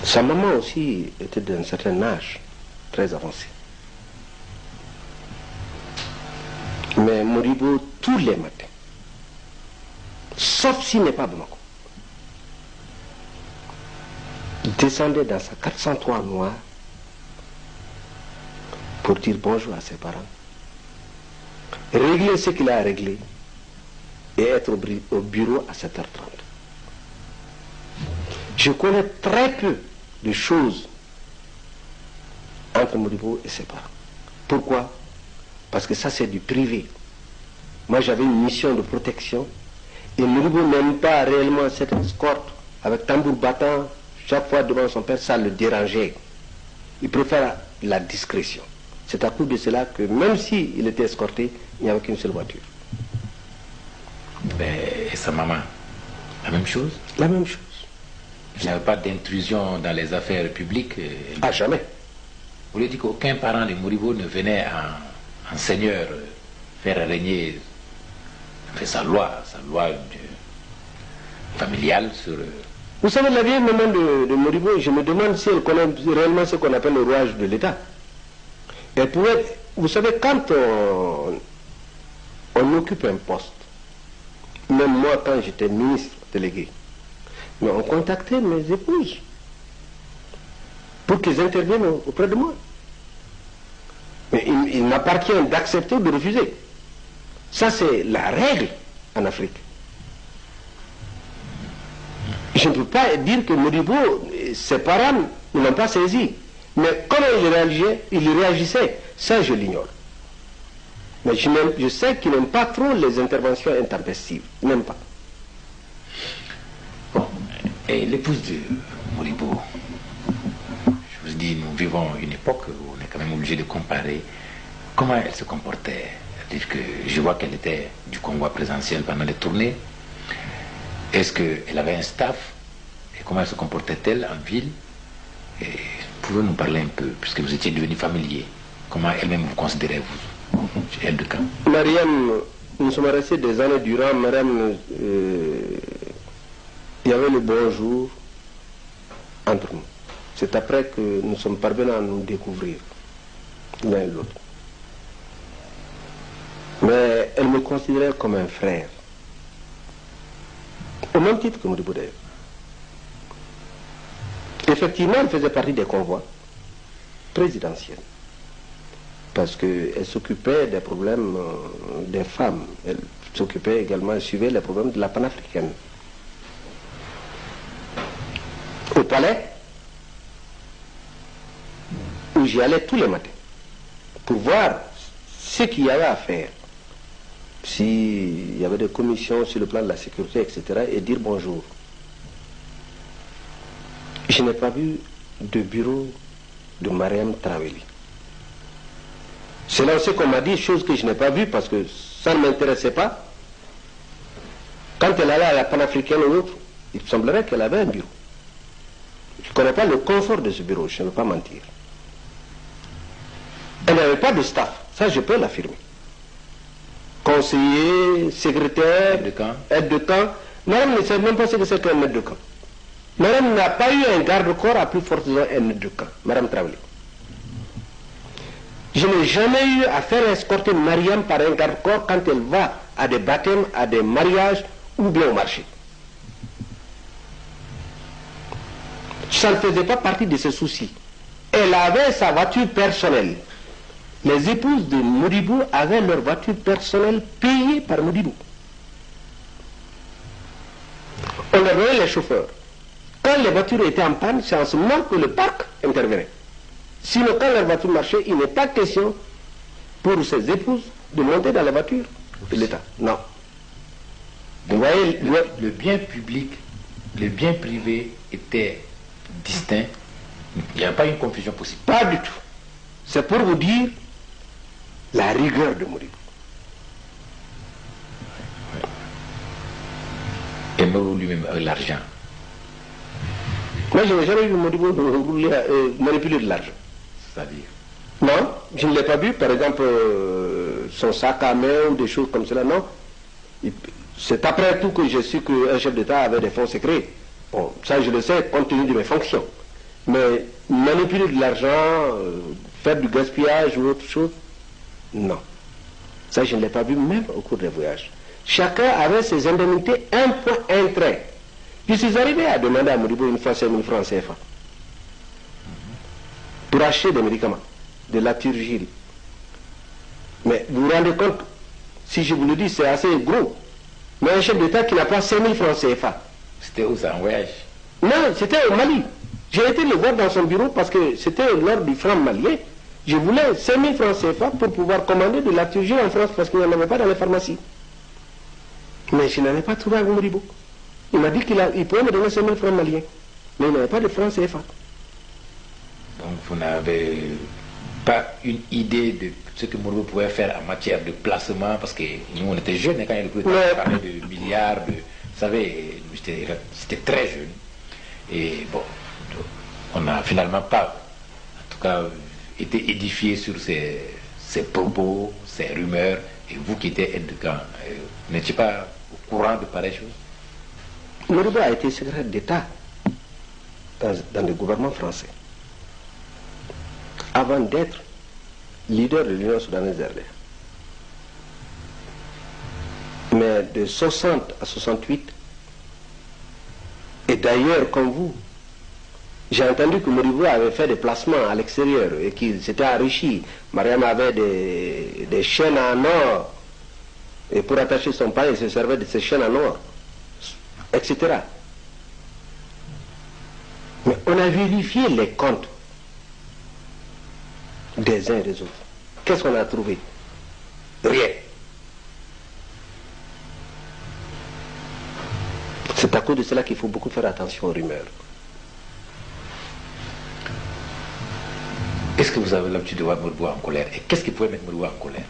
Sa maman aussi était d'un certain âge, très avancé. Mais Modibo, tous les matins, sauf s'il n'est pas Bamako, descendait dans sa 403 noire pour dire bonjour à ses parents, régler ce qu'il a à régler et être au bureau à 7h30. Je connais très peu de choses entre Modibo et ses parents. Pourquoi? Parce que ça c'est du privé. Moi j'avais une mission de protection et Modibo n'aime pas réellement cette escorte avec tambour battant chaque fois devant son père, ça le dérangeait. Il préfère la discrétion. C'est à cause de cela que même s'il était escorté, il n'y avait qu'une seule voiture. Et sa maman, la même chose? La même chose. Il n'y avait pas d'intrusion dans les affaires publiques? Ah, jamais. Vous lui dites qu'aucun parent de Modibo ne venait en seigneur faire régner sa loi familiale sur... Vous savez, la vieille maman de Modibo, je me demande si elle connaît réellement ce qu'on appelle le rouage de l'État. Elle pourrait... Vous savez, quand on occupe un poste, même moi quand j'étais ministre délégué, mais on contactait mes épouses pour qu'ils interviennent auprès de moi. Mais il m'appartient d'accepter ou de refuser. Ça c'est la règle en Afrique. Je ne peux pas dire que Modibo, ses parents ne l'ont pas saisi. Mais comment il réagissait, ça je l'ignore. Mais je sais qu'il n'aime pas trop les interventions intempestives. Même pas. Bon, et l'épouse de Modibo, je vous dis, nous vivons une époque où on est quand même obligé de comparer comment elle se comportait. C'est-à-dire que je vois qu'elle était du convoi présentiel pendant les tournées. Est-ce qu'elle avait un staff? Et comment elle se comportait-elle en ville? Et pouvez-vous nous parler un peu, puisque vous étiez devenu familier, comment elle-même vous considérez, vous, chez elle de Camp? Mariam, nous sommes restés des années durant. Mariam, il y avait le bonjour entre nous. C'est après que nous sommes parvenus à nous découvrir l'un et l'autre. Mais elle me considérait comme un frère. Au même titre que Modibo d'ailleurs. Effectivement, elle faisait partie des convois présidentiels. Parce qu'elle s'occupait des problèmes des femmes. Elle s'occupait également, elle suivait les problèmes de la panafricaine. Au palais, j'y allais tous les matins pour voir ce qu'il y avait à faire. S'il y avait des commissions sur le plan de la sécurité, etc., et dire bonjour. Je n'ai pas vu de bureau de Mariam Traoré. C'est là aussi qu'on m'a dit, chose que je n'ai pas vue parce que ça ne m'intéressait pas. Quand elle allait à la panafricaine ou autre, il semblerait qu'elle avait un bureau. Je ne connais pas le confort de ce bureau, je ne veux pas mentir. Elle n'avait pas de staff, ça je peux l'affirmer. Conseiller, secrétaire, aide de camp. Madame ne sait même pas ce que c'est qu'un aide de camp. Madame n'a pas eu un garde-corps à plus forte raison un aide de camp. Madame Traoré. Je n'ai jamais eu à faire escorter Mariam par un garde-corps quand elle va à des baptêmes, à des mariages ou bien au marché. Ça ne faisait pas partie de ses soucis. Elle avait sa voiture personnelle. Les épouses de Modibo avaient leur voiture personnelle payée par Modibo. On leur donnait les chauffeurs. Quand les voitures étaient en panne, c'est en ce moment que le parc intervenait. Sinon, quand leur voiture marchait, il n'est pas question pour ces épouses de monter dans la voiture de l'État. Non. Vous voyez, le bien public, le bien privé était distinct. Il n'y a pas une confusion possible. Pas du tout. C'est pour vous dire la rigueur de Modibo. Et même lui-même avec l'argent. Moi, je n'ai jamais vu Modibo manipuler de l'argent. C'est-à-dire? Non, je ne l'ai pas vu. Par exemple, son sac à main ou des choses comme cela, non. C'est après tout que j'ai su qu'un chef d'État avait des fonds secrets. Bon, ça je le sais compte tenu de mes fonctions. Mais manipuler de l'argent, faire du gaspillage ou autre chose, non. Ça je ne l'ai pas vu même au cours des voyages. Chacun avait ses indemnités, un point, un trait. Je suis arrivé à demander à Modibo une fois 5 000 francs CFA pour acheter des médicaments, de la turgile. Mais vous vous rendez compte, si je vous le dis, c'est assez gros. Mais un chef d'État qui n'a pas 5 000 francs CFA. C'était où ça, en voyage? Non, c'était au Mali. J'ai été le voir dans son bureau parce que c'était lors du franc malien. Je voulais 5 000 francs CFA pour pouvoir commander de la turgile en France parce qu'il n'y en avait pas dans les pharmacies. Mais je n'avais pas trouvé à Modibo. Il m'a dit qu'il pouvait me donner 5 000 francs maliens. Mais il n'avait pas de francs CFA. Donc vous n'avez pas une idée de ce que Modibo pouvait faire en matière de placement, parce que nous on était jeunes quand il parlait de milliards, vous savez, c'était très jeune. Et bon, on n'a finalement pas, en tout cas, été édifié sur ces propos, ces rumeurs, et vous qui étiez aide de camp, n'étiez pas au courant de pareilles choses? Modibo a été secrétaire d'État dans le gouvernement français, avant d'être leader de l'Union soudanaise RDA. Mais de 60 à 68, et d'ailleurs comme vous, j'ai entendu que Modibo avait fait des placements à l'extérieur et qu'il s'était enrichi. Mariam avait des chaînes en or, et pour attacher son pain, il se servait de ces chaînes en or, etc. Mais on a vérifié les comptes des uns et des autres. Qu'est-ce qu'on a trouvé? Rien. C'est à cause de cela qu'il faut beaucoup faire attention aux rumeurs. Est-ce que vous avez l'habitude de voir Modibo en colère? Et qu'est-ce qui pouvait mettre Modibo en colère?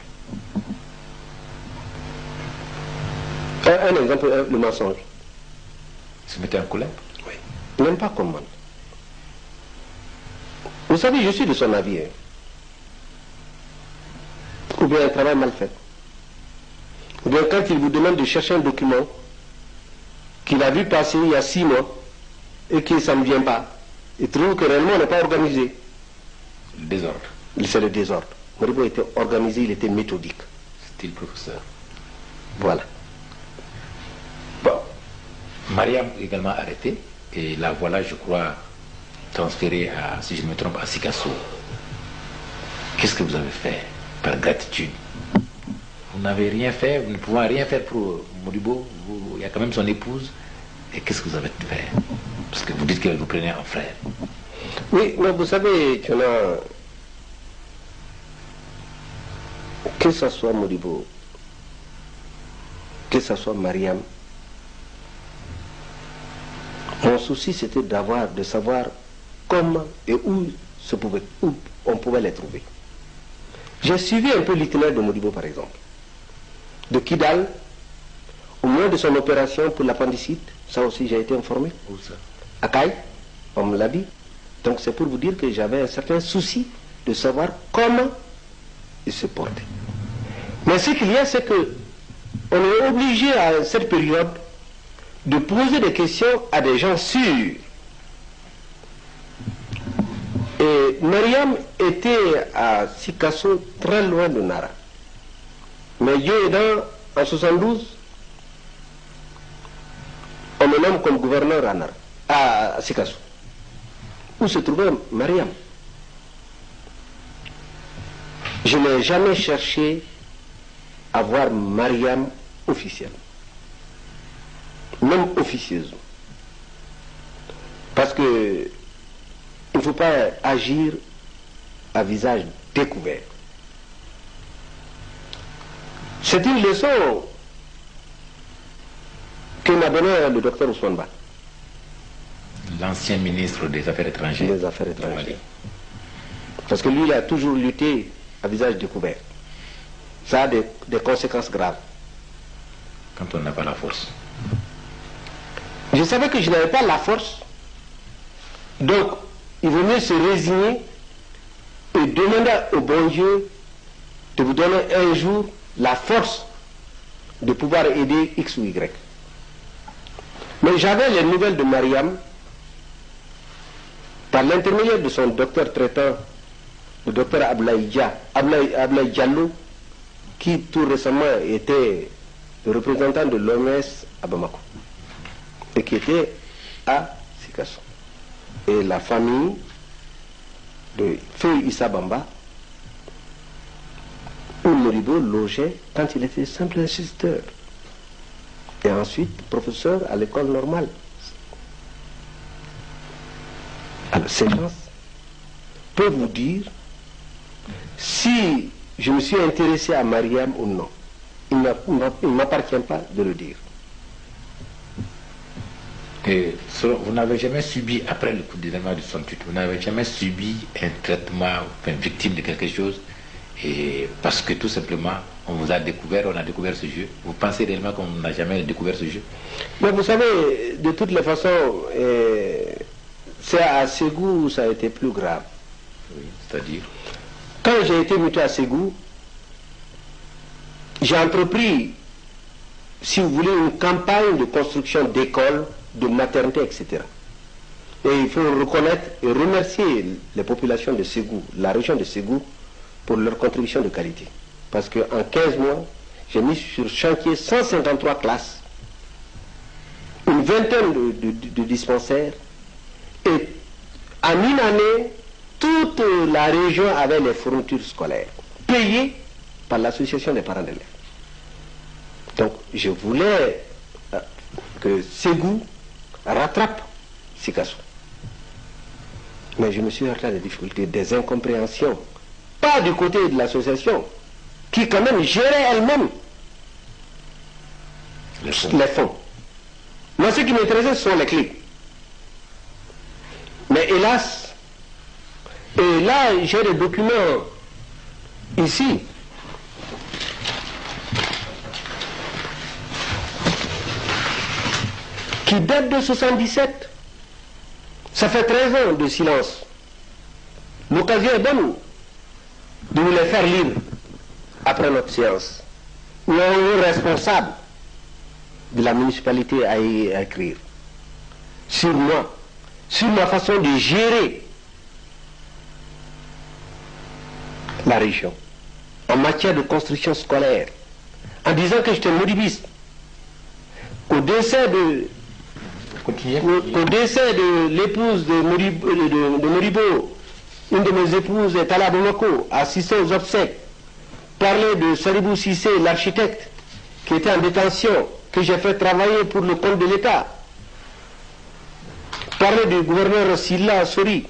Un exemple, le mensonge. Il se mettait en colère? Oui. Même pas comment. Vous savez, je suis de son avis. Ou bien un travail mal fait. Ou bien quand il vous demande de chercher un document qu'il a vu passer il y a 6 mois et que ça ne vient pas, il trouve que réellement on n'est pas organisé. Le désordre. C'est le désordre. Modibo était organisé, il était méthodique. Style professeur. Voilà. Bon. Mariam également arrêtée. Et la voilà, je crois, transférée à, si je ne me trompe, à Sikasso. Qu'est-ce que vous avez fait par gratitude? Vous n'avez rien fait, vous ne pouvez rien faire pour Modibo. Il y a quand même son épouse. Et qu'est-ce que vous avez fait? Parce que vous dites que vous prenez en frère. Oui, mais vous savez, que ce soit Modibo, que ce soit Mariam, mon souci c'était de savoir comment et où on pouvait les trouver. J'ai suivi un peu l'itinéraire de Modibo par exemple. De Kidal, au moment de son opération pour l'appendicite, ça aussi j'ai été informé. Où ça? À Caille, on me l'a dit. Donc c'est pour vous dire que j'avais un certain souci de savoir comment il se portait. Mais ce qu'il y a, c'est que on est obligé à cette période de poser des questions à des gens sûrs. Et Mariam était à Sikasso, très loin de Nara. Mais Dieu aidant, en 72, on me nomme comme gouverneur à Nara, à Sikasso, où se trouvait Mariam. Je n'ai jamais cherché à voir Mariam officielle, même officieusement. Parce que il ne faut pas agir à visage découvert. C'est une leçon que m'a donné le docteur Ousmane Ba. L'ancien ministre des Affaires étrangères. Des Affaires étrangères. Parce que lui, il a toujours lutté à visage découvert. Ça a des conséquences graves. Quand on n'a pas la force. Je savais que je n'avais pas la force. Donc, il vaut mieux se résigner et demander au bon Dieu de vous donner un jour la force de pouvoir aider X ou Y. Mais j'avais les nouvelles de Mariam par l'intermédiaire de son docteur traitant, le docteur Ablaï Diallo, qui tout récemment était le représentant de l'OMS à Bamako et qui était à Sikasso. Et la famille de Feu Issa Bamba, où Modibo logeait quand il était simple instituteur et ensuite professeur à l'école normale. Alors ces gens peuvent vous dire si je me suis intéressé à Mariam ou non. Il ne m'appartient pas de le dire. Et vous n'avez jamais subi, après le coup d'événement du 68, vous n'avez jamais subi un traitement, enfin, victime de quelque chose, et parce que tout simplement, on vous a découvert, on a découvert ce jeu. Vous pensez réellement qu'on n'a jamais découvert ce jeu? Mais vous savez, de toutes les façons, c'est à Ségou où ça a été plus grave. Oui, c'est-à-dire? Quand j'ai été muté à Ségou, j'ai entrepris, si vous voulez, une campagne de construction d'écoles, de maternité, etc. Et il faut reconnaître et remercier les populations de Ségou, la région de Ségou, pour leur contribution de qualité. Parce qu'en 15 mois, j'ai mis sur chantier 153 classes, une vingtaine de dispensaires, et en une année, toute la région avait les fournitures scolaires, payées par l'association des parents d'élèves. Donc, je voulais que Ségou rattrape Sikasso. Mais je me suis heurté à des difficultés, des incompréhensions. Pas du côté de l'association, qui quand même gérait elle-même les fonds. Moi, ce qui m'intéressait, ce sont les clés. Mais hélas, et là, j'ai des documents ici. Qui datent de 77. Ça fait 13 ans de silence. L'occasion est bonne de nous les faire libres après notre séance. Nous avons un responsable de la municipalité à écrire sur moi, sur ma façon de gérer la région en matière de construction scolaire, en disant que j'étais modibiste. Au décès de l'épouse de Modibo, une de mes épouses est allée à Bamako, assister aux obsèques, parler de Saribou Sissé, l'architecte, qui était en détention, que j'ai fait travailler pour le compte de l'État, parler du gouverneur Silla Sori,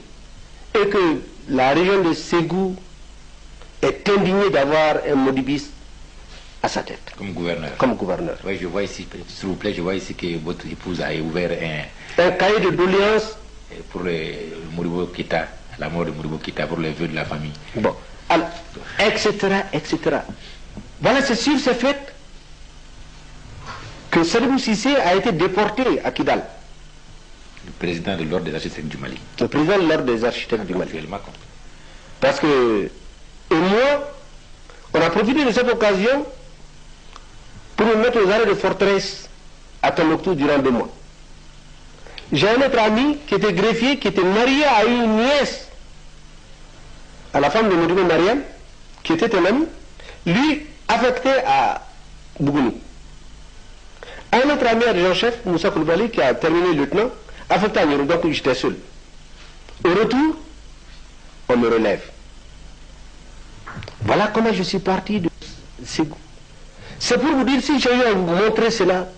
et que la région de Ségou est indigné d'avoir un modibiste à sa tête. Comme gouverneur. Comme gouverneur. Oui, je vois ici, s'il vous plaît, je vois ici que votre épouse a ouvert un cahier de doléances pour Modibo Keïta, la mort de Modibo Keïta, pour les vœux de la famille. Bon, alors, etc., etc. Voilà, c'est sur ce fait que Sadibou Cissé a été déporté à Kidal. Le président de l'ordre des architectes du Mali. Le président de l'ordre des architectes du Mali. Actuellement. Parce que, et moi, on a profité de cette occasion pour me mettre aux arrêts de forteresse à Tombouctou durant 2 mois. J'ai un autre ami qui était greffier, qui était marié à une nièce, à la femme de Modibo Mariam, qui était un ami, lui affecté à Bougouni. Un autre ami adjudant-chef, Moussa Koulibaly, qui a terminé lieutenant, affecté à Nyoro, donc j'étais seul. Au retour, on me relève. Voilà comment je suis parti de Ségou. C'est pour vous dire, si j'ai eu à vous montrer cela,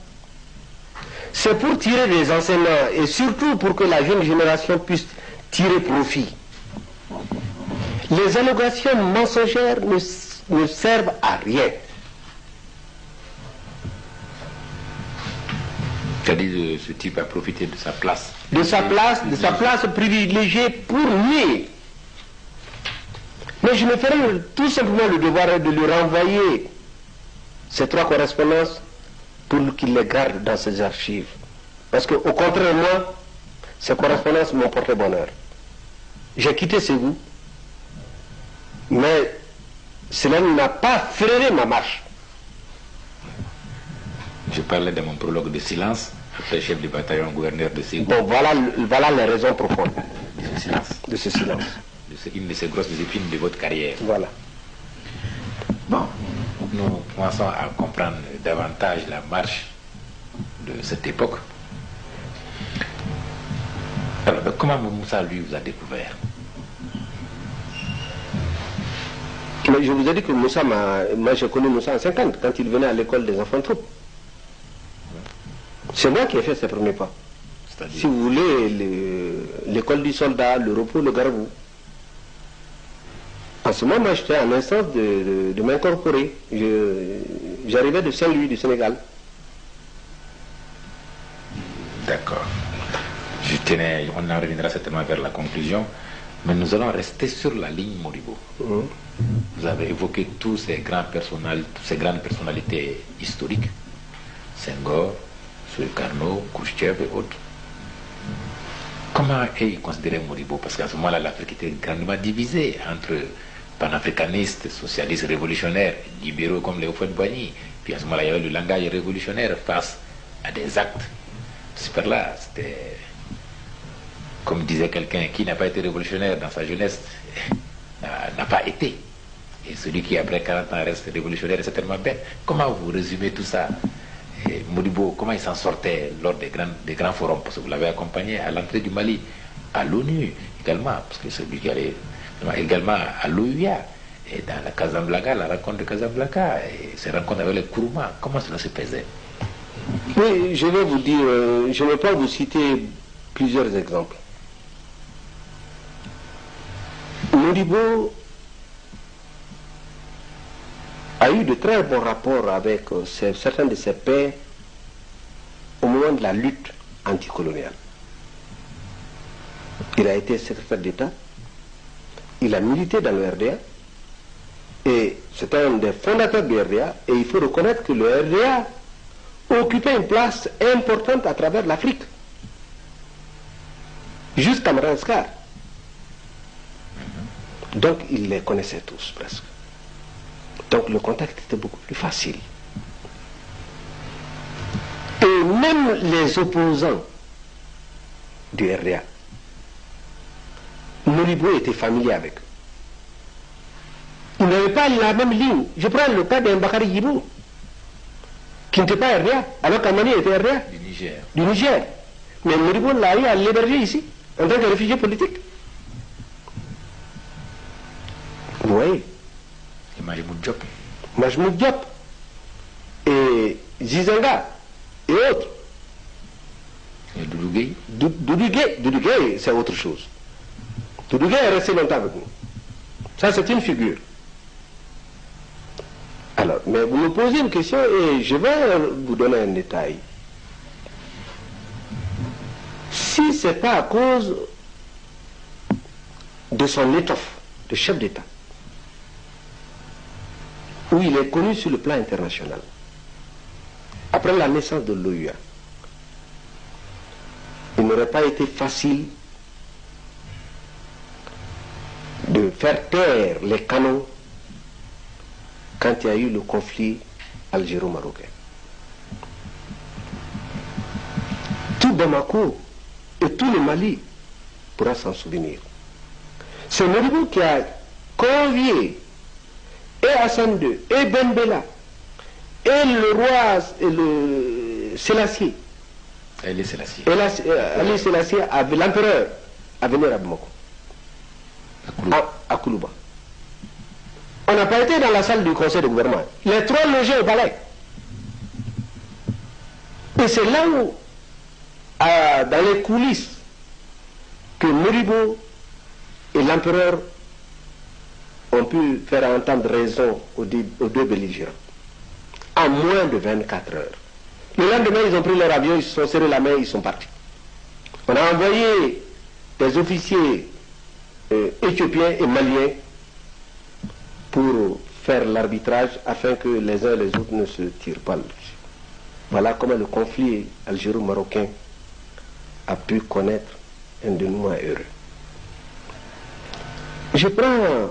c'est pour tirer des enseignements et surtout pour que la jeune génération puisse tirer profit. Les allégations mensongères ne servent à rien. C'est-à-dire ce type a profité de sa place. De sa place privilégiée pour lui. Mais je me ferai tout simplement le devoir de lui renvoyer ces 3 correspondances pour qu'il les garde dans ses archives. Parce qu'au contraire, moi, ces correspondances m'ont porté bonheur. J'ai quitté Ségou, mais cela n'a pas freiné ma marche. Je parlais de mon prologue de silence, après chef du bataillon gouverneur de Ségou. Bon, voilà les raisons profondes de ce silence. De ce silence. Une de ces grosses épines de votre carrière. Voilà. Bon, nous commençons à comprendre davantage la marche de cette époque. Alors, comment Moussa, lui, vous a découvert? Mais je vous ai dit que Moussa moi j'ai connu Moussa en 50, quand il venait à l'école des enfants troupes. C'est moi qui ai fait ses premiers pas. Si vous voulez, l'école du soldat, le repos, le garabou. En ce moment, j'étais en instance de m'incorporer. J'arrivais de Saint-Louis, du Sénégal. D'accord. On en reviendra certainement vers la conclusion, mais nous allons rester sur la ligne Modibo. Vous avez évoqué toutes ces grandes personnalités historiques, Senghor, Sukarno, Khrouchtchev et autres. Comment est considéré Modibo? Parce qu'à ce moment-là, l'Afrique était grandement divisée entre panafricanistes, socialistes, révolutionnaires, libéraux comme Léopold-Boigny. Puis à ce moment-là, il y avait le langage révolutionnaire face à des actes. Super là, c'était, comme disait quelqu'un, qui n'a pas été révolutionnaire dans sa jeunesse n'a pas été. Et celui qui après 40 ans reste révolutionnaire est certainement bête. Comment vous résumez tout ça? Et Modibo, comment il s'en sortait lors des grands forums? Parce que vous l'avez accompagné à l'entrée du Mali, à l'ONU également, parce que c'est lui qui allait également à l'OUA, et dans la Casablanca, la rencontre de Casablanca, et ses rencontres avec les Kourouma. Comment cela se faisait? Oui, je vais vous dire, je ne vais pas vous citer plusieurs exemples. Modibo a eu de très bons rapports avec certains de ses pairs au moment de la lutte anticoloniale. Il a été secrétaire d'État, il a milité dans le RDA, et c'est un des fondateurs du RDA, et il faut reconnaître que le RDA occupait une place importante à travers l'Afrique, jusqu'à Madagascar. Donc il les connaissait tous presque. Donc le contact était beaucoup plus facile. Et même les opposants du RDA, Modibo était familier avec eux. Ils n'avaient pas la même ligne. Je prends le cas d'un Bakary Yibou, qui n'était pas RDA, alors qu'Amani était RDA. Du Niger. Mais Modibo l'a eu à l'héberger ici, en tant que réfugié politique. Vous voyez? Et Majmoud Diop. Majmoud Diop. Et Zizanga. Et autres. Et Doudou Gueye. Doudou Gueye, c'est autre chose. Doudou Gueye est resté longtemps avec nous. Ça, c'est une figure. Alors, mais vous me posez une question et je vais vous donner un détail. Si ce n'est pas à cause de son étoffe de chef d'État, où il est connu sur le plan international, après la naissance de l'OUA, il n'aurait pas été facile de faire taire les canons quand il y a eu le conflit algéro-marocain. Tout Bamako et tout le Mali pourra s'en souvenir. C'est Modibo qui a convié et Hassan II, et Ben Bella, et le roi et le Sélassié, Ali Sélassié, l'empereur, à venir à Bamako, à Koulouba. On n'a pas été dans la salle du conseil de gouvernement. Les trois logés au palais. Et c'est là où, dans les coulisses, que Modibo et l'empereur ont pu faire entendre raison aux deux belligérants. En moins de 24 heures. Le lendemain, ils ont pris leur avion, ils se sont serrés la main, ils sont partis. On a envoyé des officiers éthiopiens et maliens pour faire l'arbitrage afin que les uns et les autres ne se tirent pas dessus. Voilà comment le conflit algéro-marocain a pu connaître un dénouement heureux. Je prends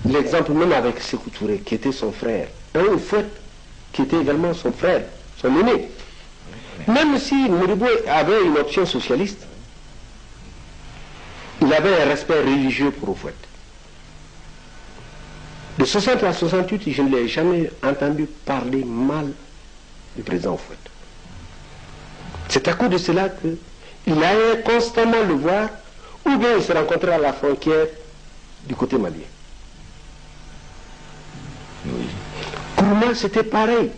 l'exemple même avec Sékou Touré, qui était son frère, un Houphouët, qui était également son frère, son aîné. Même si Modibo avait une option socialiste, il avait un respect religieux pour Houphouët. De 60 à 68, je ne l'ai jamais entendu parler mal du président Houphouët. C'est à cause de cela qu'il allait constamment le voir, ou bien il se rencontrait à la frontière du côté malien. Oui. Pour moi, c'était pareil.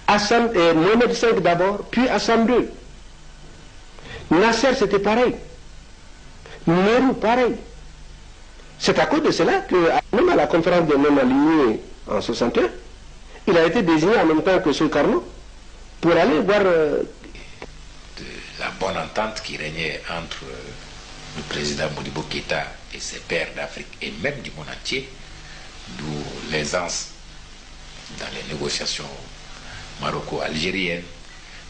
Mohamed V d'abord, puis Hassan II. Nasser, c'était pareil. Nehru, pareil. C'est à cause de cela que, même à la conférence des non-alignés en 61, il a été désigné en même temps que Sukarno pour aller voir... De la bonne entente qui régnait entre le président Modibo Keïta et ses pairs d'Afrique et même du monde entier, d'où l'aisance dans les négociations maroco-algériennes,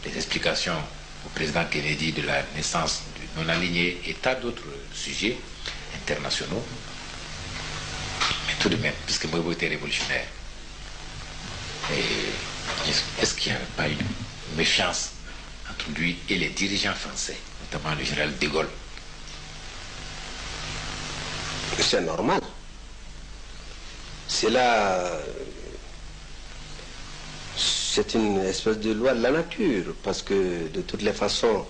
les explications au président Kennedy de la naissance du non-aligné et tas d'autres sujets internationaux. Mais tout de même, puisque Modibo était révolutionnaire, est-ce qu'il n'y a pas une méfiance entre lui et les dirigeants français, notamment le général de Gaulle? C'est normal. C'est une espèce de loi de la nature, parce que de toutes les façons,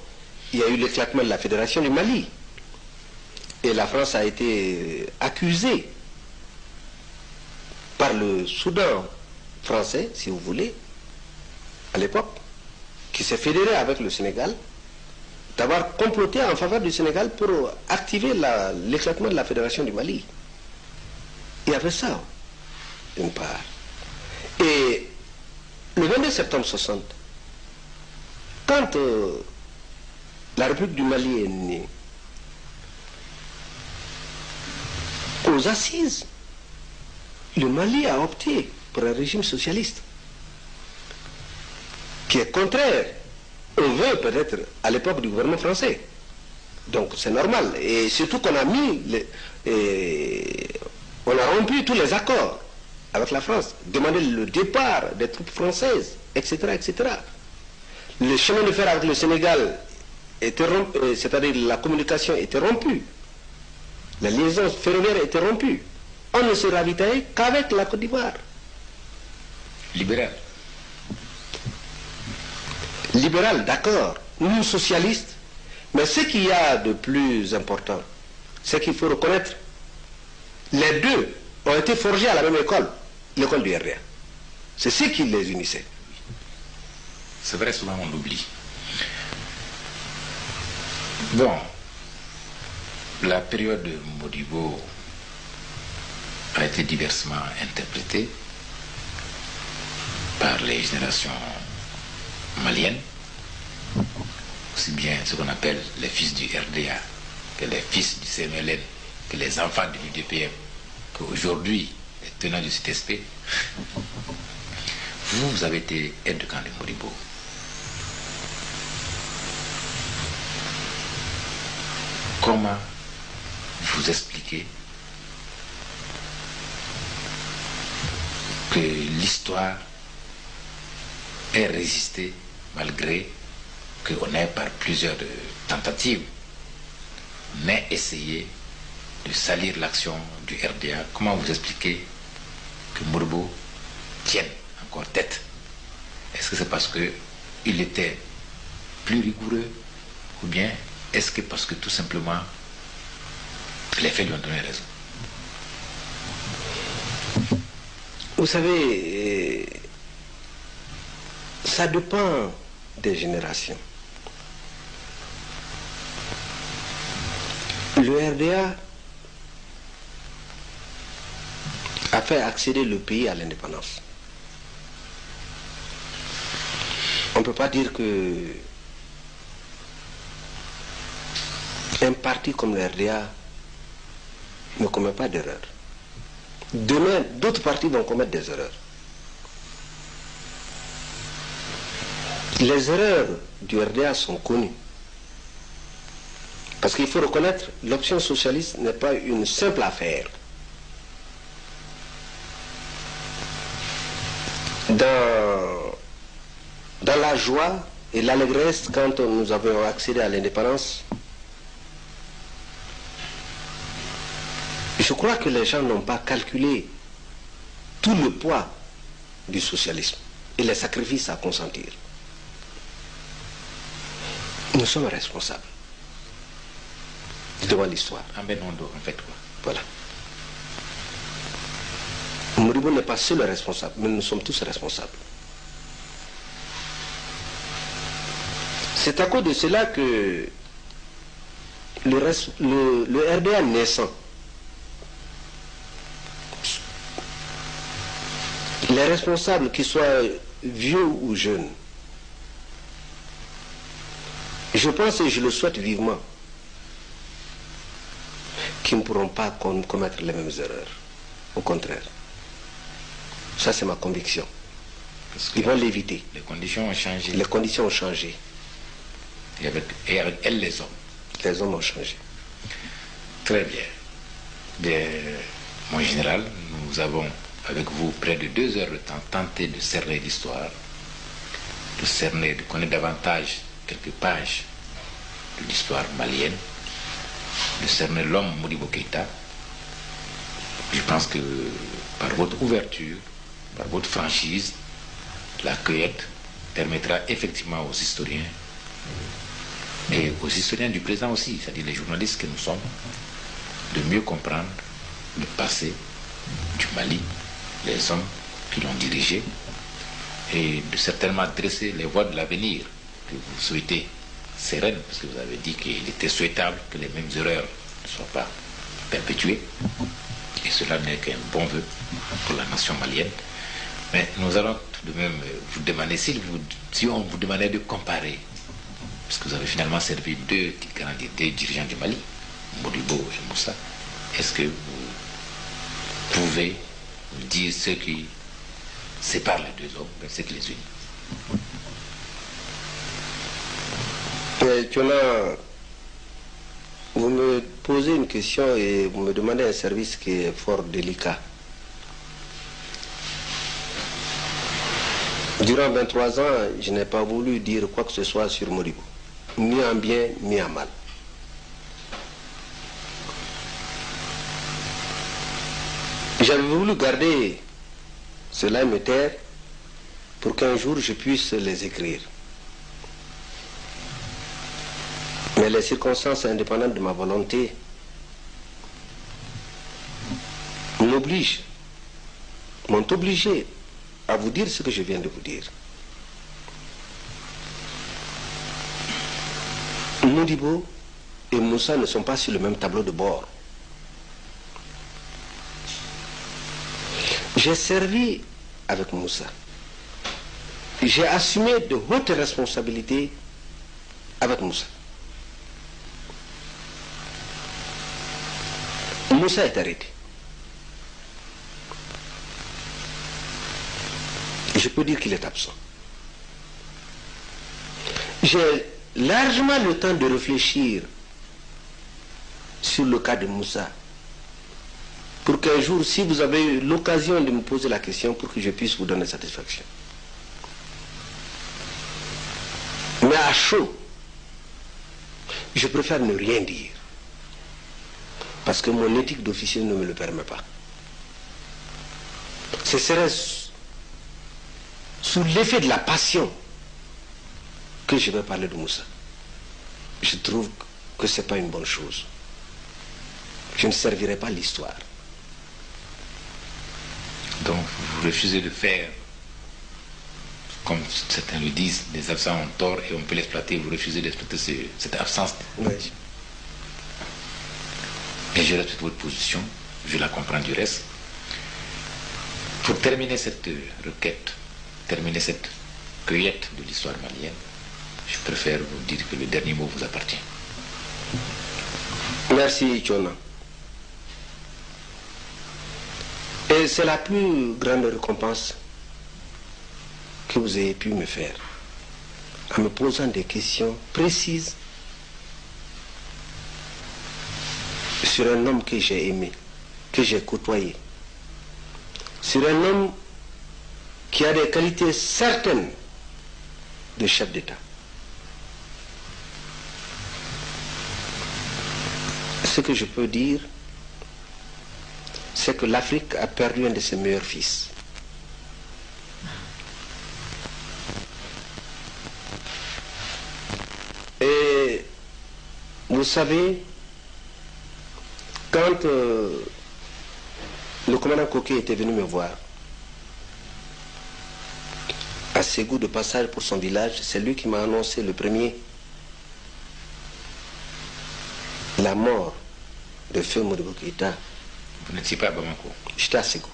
il y a eu l'éclatement de la Fédération du Mali. Et la France a été accusée par le Soudan français, si vous voulez, à l'époque, qui s'est fédéré avec le Sénégal, d'avoir comploté en faveur du Sénégal pour activer l'éclatement de la Fédération du Mali. Il y avait ça, d'une part. Et le 22 septembre 60, quand la République du Mali est née, aux assises, le Mali a opté pour un régime socialiste qui est contraire au vœu peut-être à l'époque du gouvernement français. Donc c'est normal. Et surtout qu'on a on a rompu tous les accords avec la France, demandé le départ des troupes françaises, etc., etc. Le chemin de fer avec le Sénégal était rompu, c'est-à-dire la communication était rompue. La liaison ferroviaire était rompue. On ne se ravitaillait qu'avec la Côte d'Ivoire. Libéral. Libéral, d'accord. Nous, socialistes. Mais ce qu'il y a de plus important, c'est qu'il faut reconnaître, les deux ont été forgés à la même école, l'école du RDA. C'est ce qui les unissait. C'est vrai, souvent on l'oublie. Bon, la période de Modibo a été diversement interprété par les générations maliennes, aussi bien ce qu'on appelle les fils du RDA que les fils du CMLN, que les enfants de l'UDPM, qu'aujourd'hui les tenants du CTSP. Vous avez été aide de camp de Modibo. Comment vous expliquez que l'histoire ait résisté malgré qu'on ait par plusieurs tentatives n'ait essayé de salir l'action du RDA? Comment vous expliquez que Modibo tienne encore tête? Est-ce que c'est parce qu'il était plus rigoureux, ou bien est-ce que parce que tout simplement les faits lui ont donné raison? Vous savez, ça dépend des générations. Le RDA a fait accéder le pays à l'indépendance. On ne peut pas dire que un parti comme le RDA ne commet pas d'erreurs. Demain, d'autres partis vont commettre des erreurs. Les erreurs du RDA sont connues. Parce qu'il faut reconnaître, l'option socialiste n'est pas une simple affaire. Dans la joie et l'allégresse, quand nous avons accédé à l'indépendance, je crois que les gens n'ont pas calculé tout le poids du socialisme et les sacrifices à consentir. Nous sommes responsables devant l'histoire. En Benondo, en fait, quoi. Voilà. Modibo n'est pas seul responsable, mais nous sommes tous responsables. C'est à cause de cela que le RDA naissant, les responsables, qu'ils soient vieux ou jeunes, je pense et je le souhaite vivement, qu'ils ne pourront pas commettre les mêmes erreurs. Au contraire. Ça, c'est ma conviction. Ils vont l'éviter. Les conditions ont changé. Les conditions ont changé. Et avec elles, les hommes. Les hommes ont changé. Très bien. Bien, mon général, nous avons, avec vous, près de 2 heures de temps, tenté de cerner l'histoire, de connaître davantage quelques pages de l'histoire malienne, de cerner l'homme Modibo Keïta. Je pense que par votre ouverture, par votre franchise, la cueillette permettra effectivement aux historiens et aux historiens du présent aussi, c'est-à-dire les journalistes que nous sommes, de mieux comprendre le passé du Mali, les hommes qui l'ont dirigé, et de certainement dresser les voies de l'avenir que vous souhaitez sereines, parce que vous avez dit qu'il était souhaitable que les mêmes erreurs ne soient pas perpétuées, et cela n'est qu'un bon vœu pour la nation malienne. Mais nous allons tout de même vous demander, si on vous demandait de comparer, parce que vous avez finalement servi deux dirigeants du Mali, Modibo et Moussa, est-ce que vous pouvez nous dire ce qui sépare les deux hommes, ce qui les unit? Vous me posez une question et vous me demandez un service qui est fort délicat. Durant 23 ans, je n'ai pas voulu dire quoi que ce soit sur Modibo, ni en bien, ni en mal. J'avais voulu garder cela me taire pour qu'un jour je puisse les écrire. Mais les circonstances indépendantes de ma volonté m'ont obligé à vous dire ce que je viens de vous dire. Modibo et Moussa ne sont pas sur le même tableau de bord. J'ai servi avec Moussa. J'ai assumé de hautes responsabilités avec Moussa. Moussa est arrêté. Et je peux dire qu'il est absent. J'ai largement le temps de réfléchir sur le cas de Moussa. Pour qu'un jour, si vous avez eu l'occasion de me poser la question, pour que je puisse vous donner satisfaction. Mais à chaud, je préfère ne rien dire. Parce que mon éthique d'officier ne me le permet pas. Ce serait sous l'effet de la passion que je vais parler de Moussa. Je trouve que ce n'est pas une bonne chose. Je ne servirai pas l'histoire. Donc vous refusez de faire, comme certains le disent, les absents ont tort et on peut l'exploiter, vous refusez d'exploiter cette absence. Oui. Et je respecte votre position, je la comprends du reste. Pour terminer cette requête, terminer cette cueillette de l'histoire malienne, je préfère vous dire que le dernier mot vous appartient. Merci, Tchona. Et c'est la plus grande récompense que vous ayez pu me faire, en me posant des questions précises sur un homme que j'ai aimé, que j'ai côtoyé, sur un homme qui a des qualités certaines de chef d'État. Ce que je peux dire, c'est que l'Afrique a perdu un de ses meilleurs fils. Et vous savez, quand le commandant Koké était venu me voir, à Ségou de passage pour son village, c'est lui qui m'a annoncé le premier la mort de Feu Modibo Keïta. Vous n'étiez pas à Bamako? J'étais à Ségou.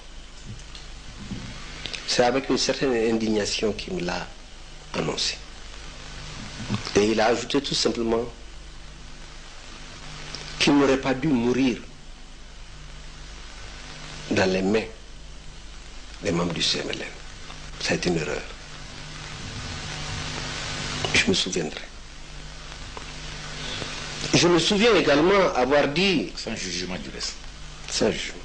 C'est avec une certaine indignation qu'il me l'a annoncé. Et il a ajouté tout simplement qu'il n'aurait pas dû mourir dans les mains des membres du CMLN. Ça a été une erreur. Je me souviendrai. Je me souviens également avoir dit... Sans jugement du reste. Sans jugement.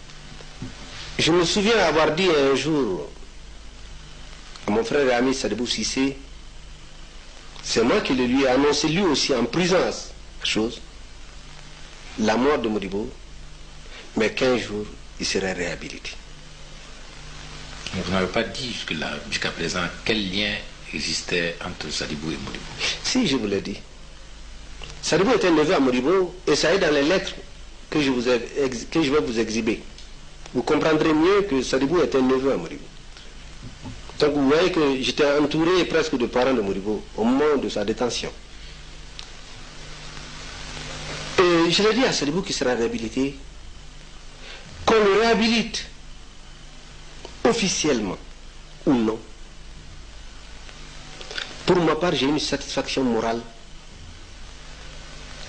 Je me souviens avoir dit un jour à mon frère et ami Sadibou Sissé, c'est moi qui le lui ai annoncé lui aussi en prison, chose, la mort de Modibo, mais qu'un jour il serait réhabilité. Mais vous n'avez pas dit jusqu'à présent quel lien existait entre Sadibou et Modibo? Si, je vous l'ai dit. Sadibou était neveu à Modibo et ça est dans les lettres que je vais vous exhiber. Vous comprendrez mieux que Sadibou était neveu à Modibo. Donc vous voyez que j'étais entouré presque de parents de Modibo au moment de sa détention. Et je l'ai dit à Sadibou qui sera réhabilité, qu'on le réhabilite officiellement ou non. Pour ma part, j'ai une satisfaction morale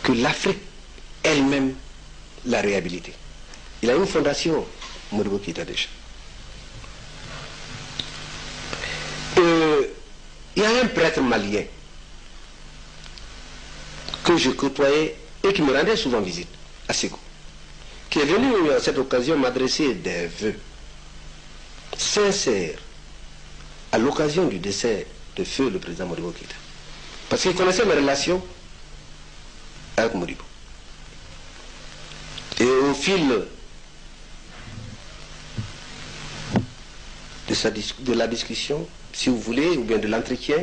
que l'Afrique elle-même l'a réhabilité. Il a une fondation, Modibo Keïta déjà. Il y a un prêtre malien que je côtoyais et qui me rendait souvent visite à Ségou, qui est venu à cette occasion m'adresser des vœux sincères à l'occasion du décès de feu le président Modibo Keïta. Parce qu'il connaissait mes relations avec Modibo. Et au fil de la discussion, si vous voulez, ou bien de l'entretien,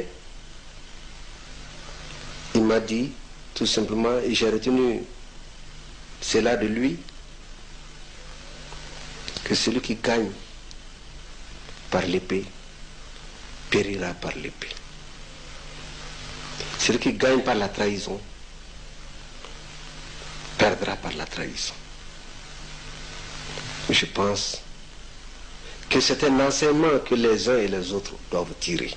il m'a dit tout simplement, et j'ai retenu cela de lui, que celui qui gagne par l'épée périra par l'épée. Celui qui gagne par la trahison perdra par la trahison. Je pense que c'est un enseignement que les uns et les autres doivent tirer.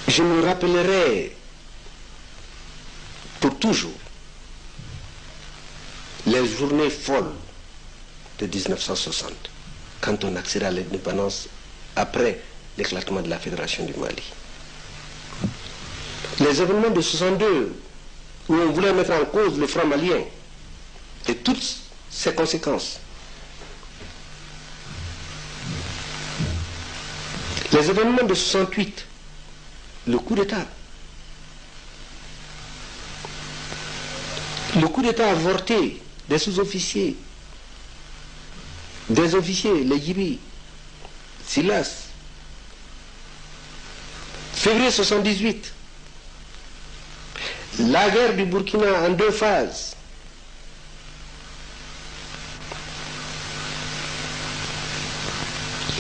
Je me rappellerai pour toujours les journées folles de 1960, quand on accéda à l'indépendance après l'éclatement de la Fédération du Mali. Les événements de 62, où on voulait mettre en cause le franc malien et toutes ses conséquences. Les événements de 68, le coup d'État. Le coup d'État avorté des sous-officiers, des officiers, les Gibi, Silas. Février 78, la guerre du Burkina en 2 phases.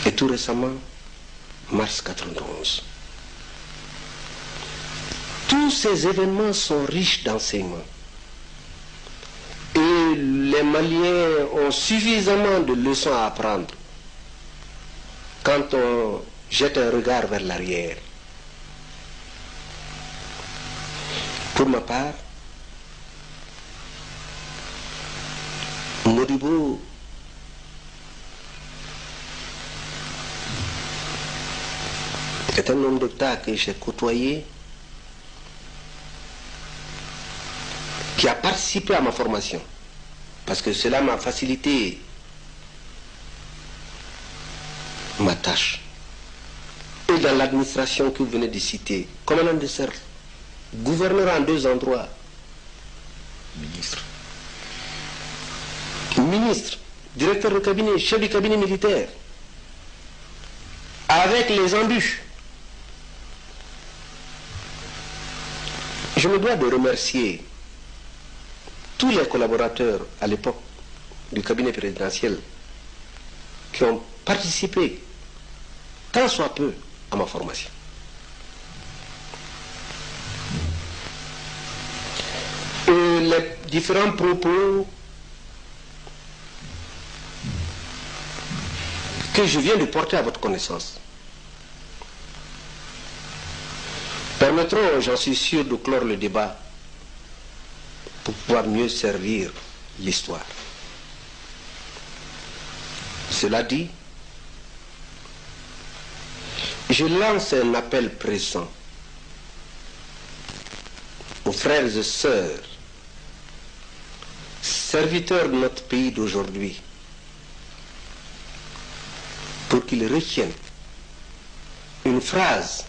Et tout récemment, mars 91. Tous ces événements sont riches d'enseignements. Et les Maliens ont suffisamment de leçons à apprendre quand on jette un regard vers l'arrière. Pour ma part, Modibo est un homme d'État que j'ai côtoyé, qui a participé à ma formation, parce que cela m'a facilité ma tâche. Et dans l'administration que vous venez de citer, commandant de cercle, gouverneur en 2 endroits, ministre, directeur de cabinet, chef du cabinet militaire, avec les embûches. Je me dois de remercier tous les collaborateurs à l'époque du cabinet présidentiel qui ont participé, tant soit peu, à ma formation. Et les différents propos que je viens de porter à votre connaissance permettront, j'en suis sûr, de clore le débat pour pouvoir mieux servir l'histoire. Cela dit, je lance un appel pressant aux frères et sœurs, serviteurs de notre pays d'aujourd'hui, pour qu'ils retiennent une phrase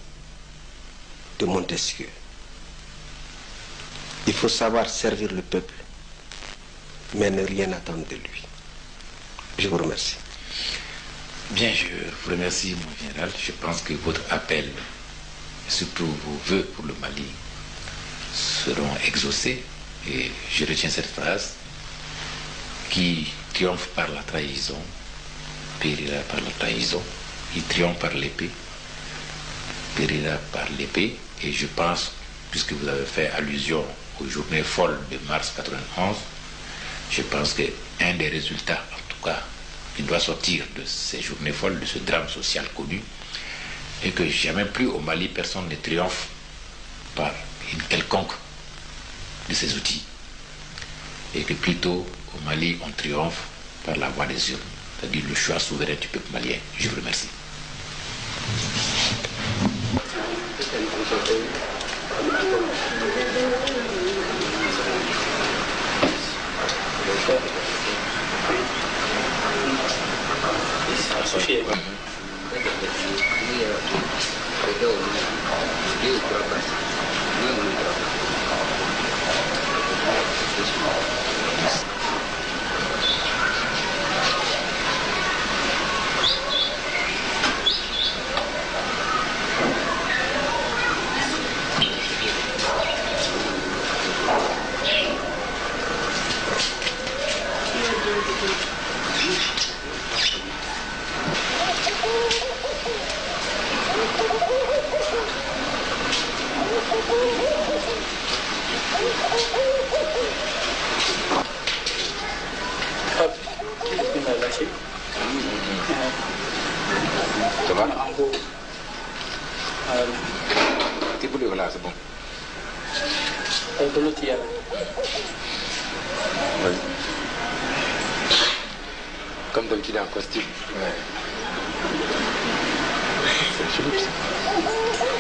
de Montesquieu. Il faut savoir servir le peuple, mais ne rien attendre de lui. Je vous remercie. Bien, je vous remercie, mon général. Je pense que votre appel, et surtout vos voeux pour le Mali, seront exaucés. Et je retiens cette phrase: qui triomphe par la trahison, périra par la trahison. Qui triomphe par l'épée, périra par l'épée. Et je pense, puisque vous avez fait allusion aux journées folles de mars 91, je pense qu'un des résultats, en tout cas, qui doit sortir de ces journées folles, de ce drame social connu, est que jamais plus au Mali, personne ne triomphe par une quelconque de ces outils. Et que plutôt, au Mali, on triomphe par la voie des urnes, c'est-à-dire le choix souverain du peuple malien. Je vous remercie. Un pelotier. Oui. Comme d'habitude en costume. Ouais. C'est Philippe, ça.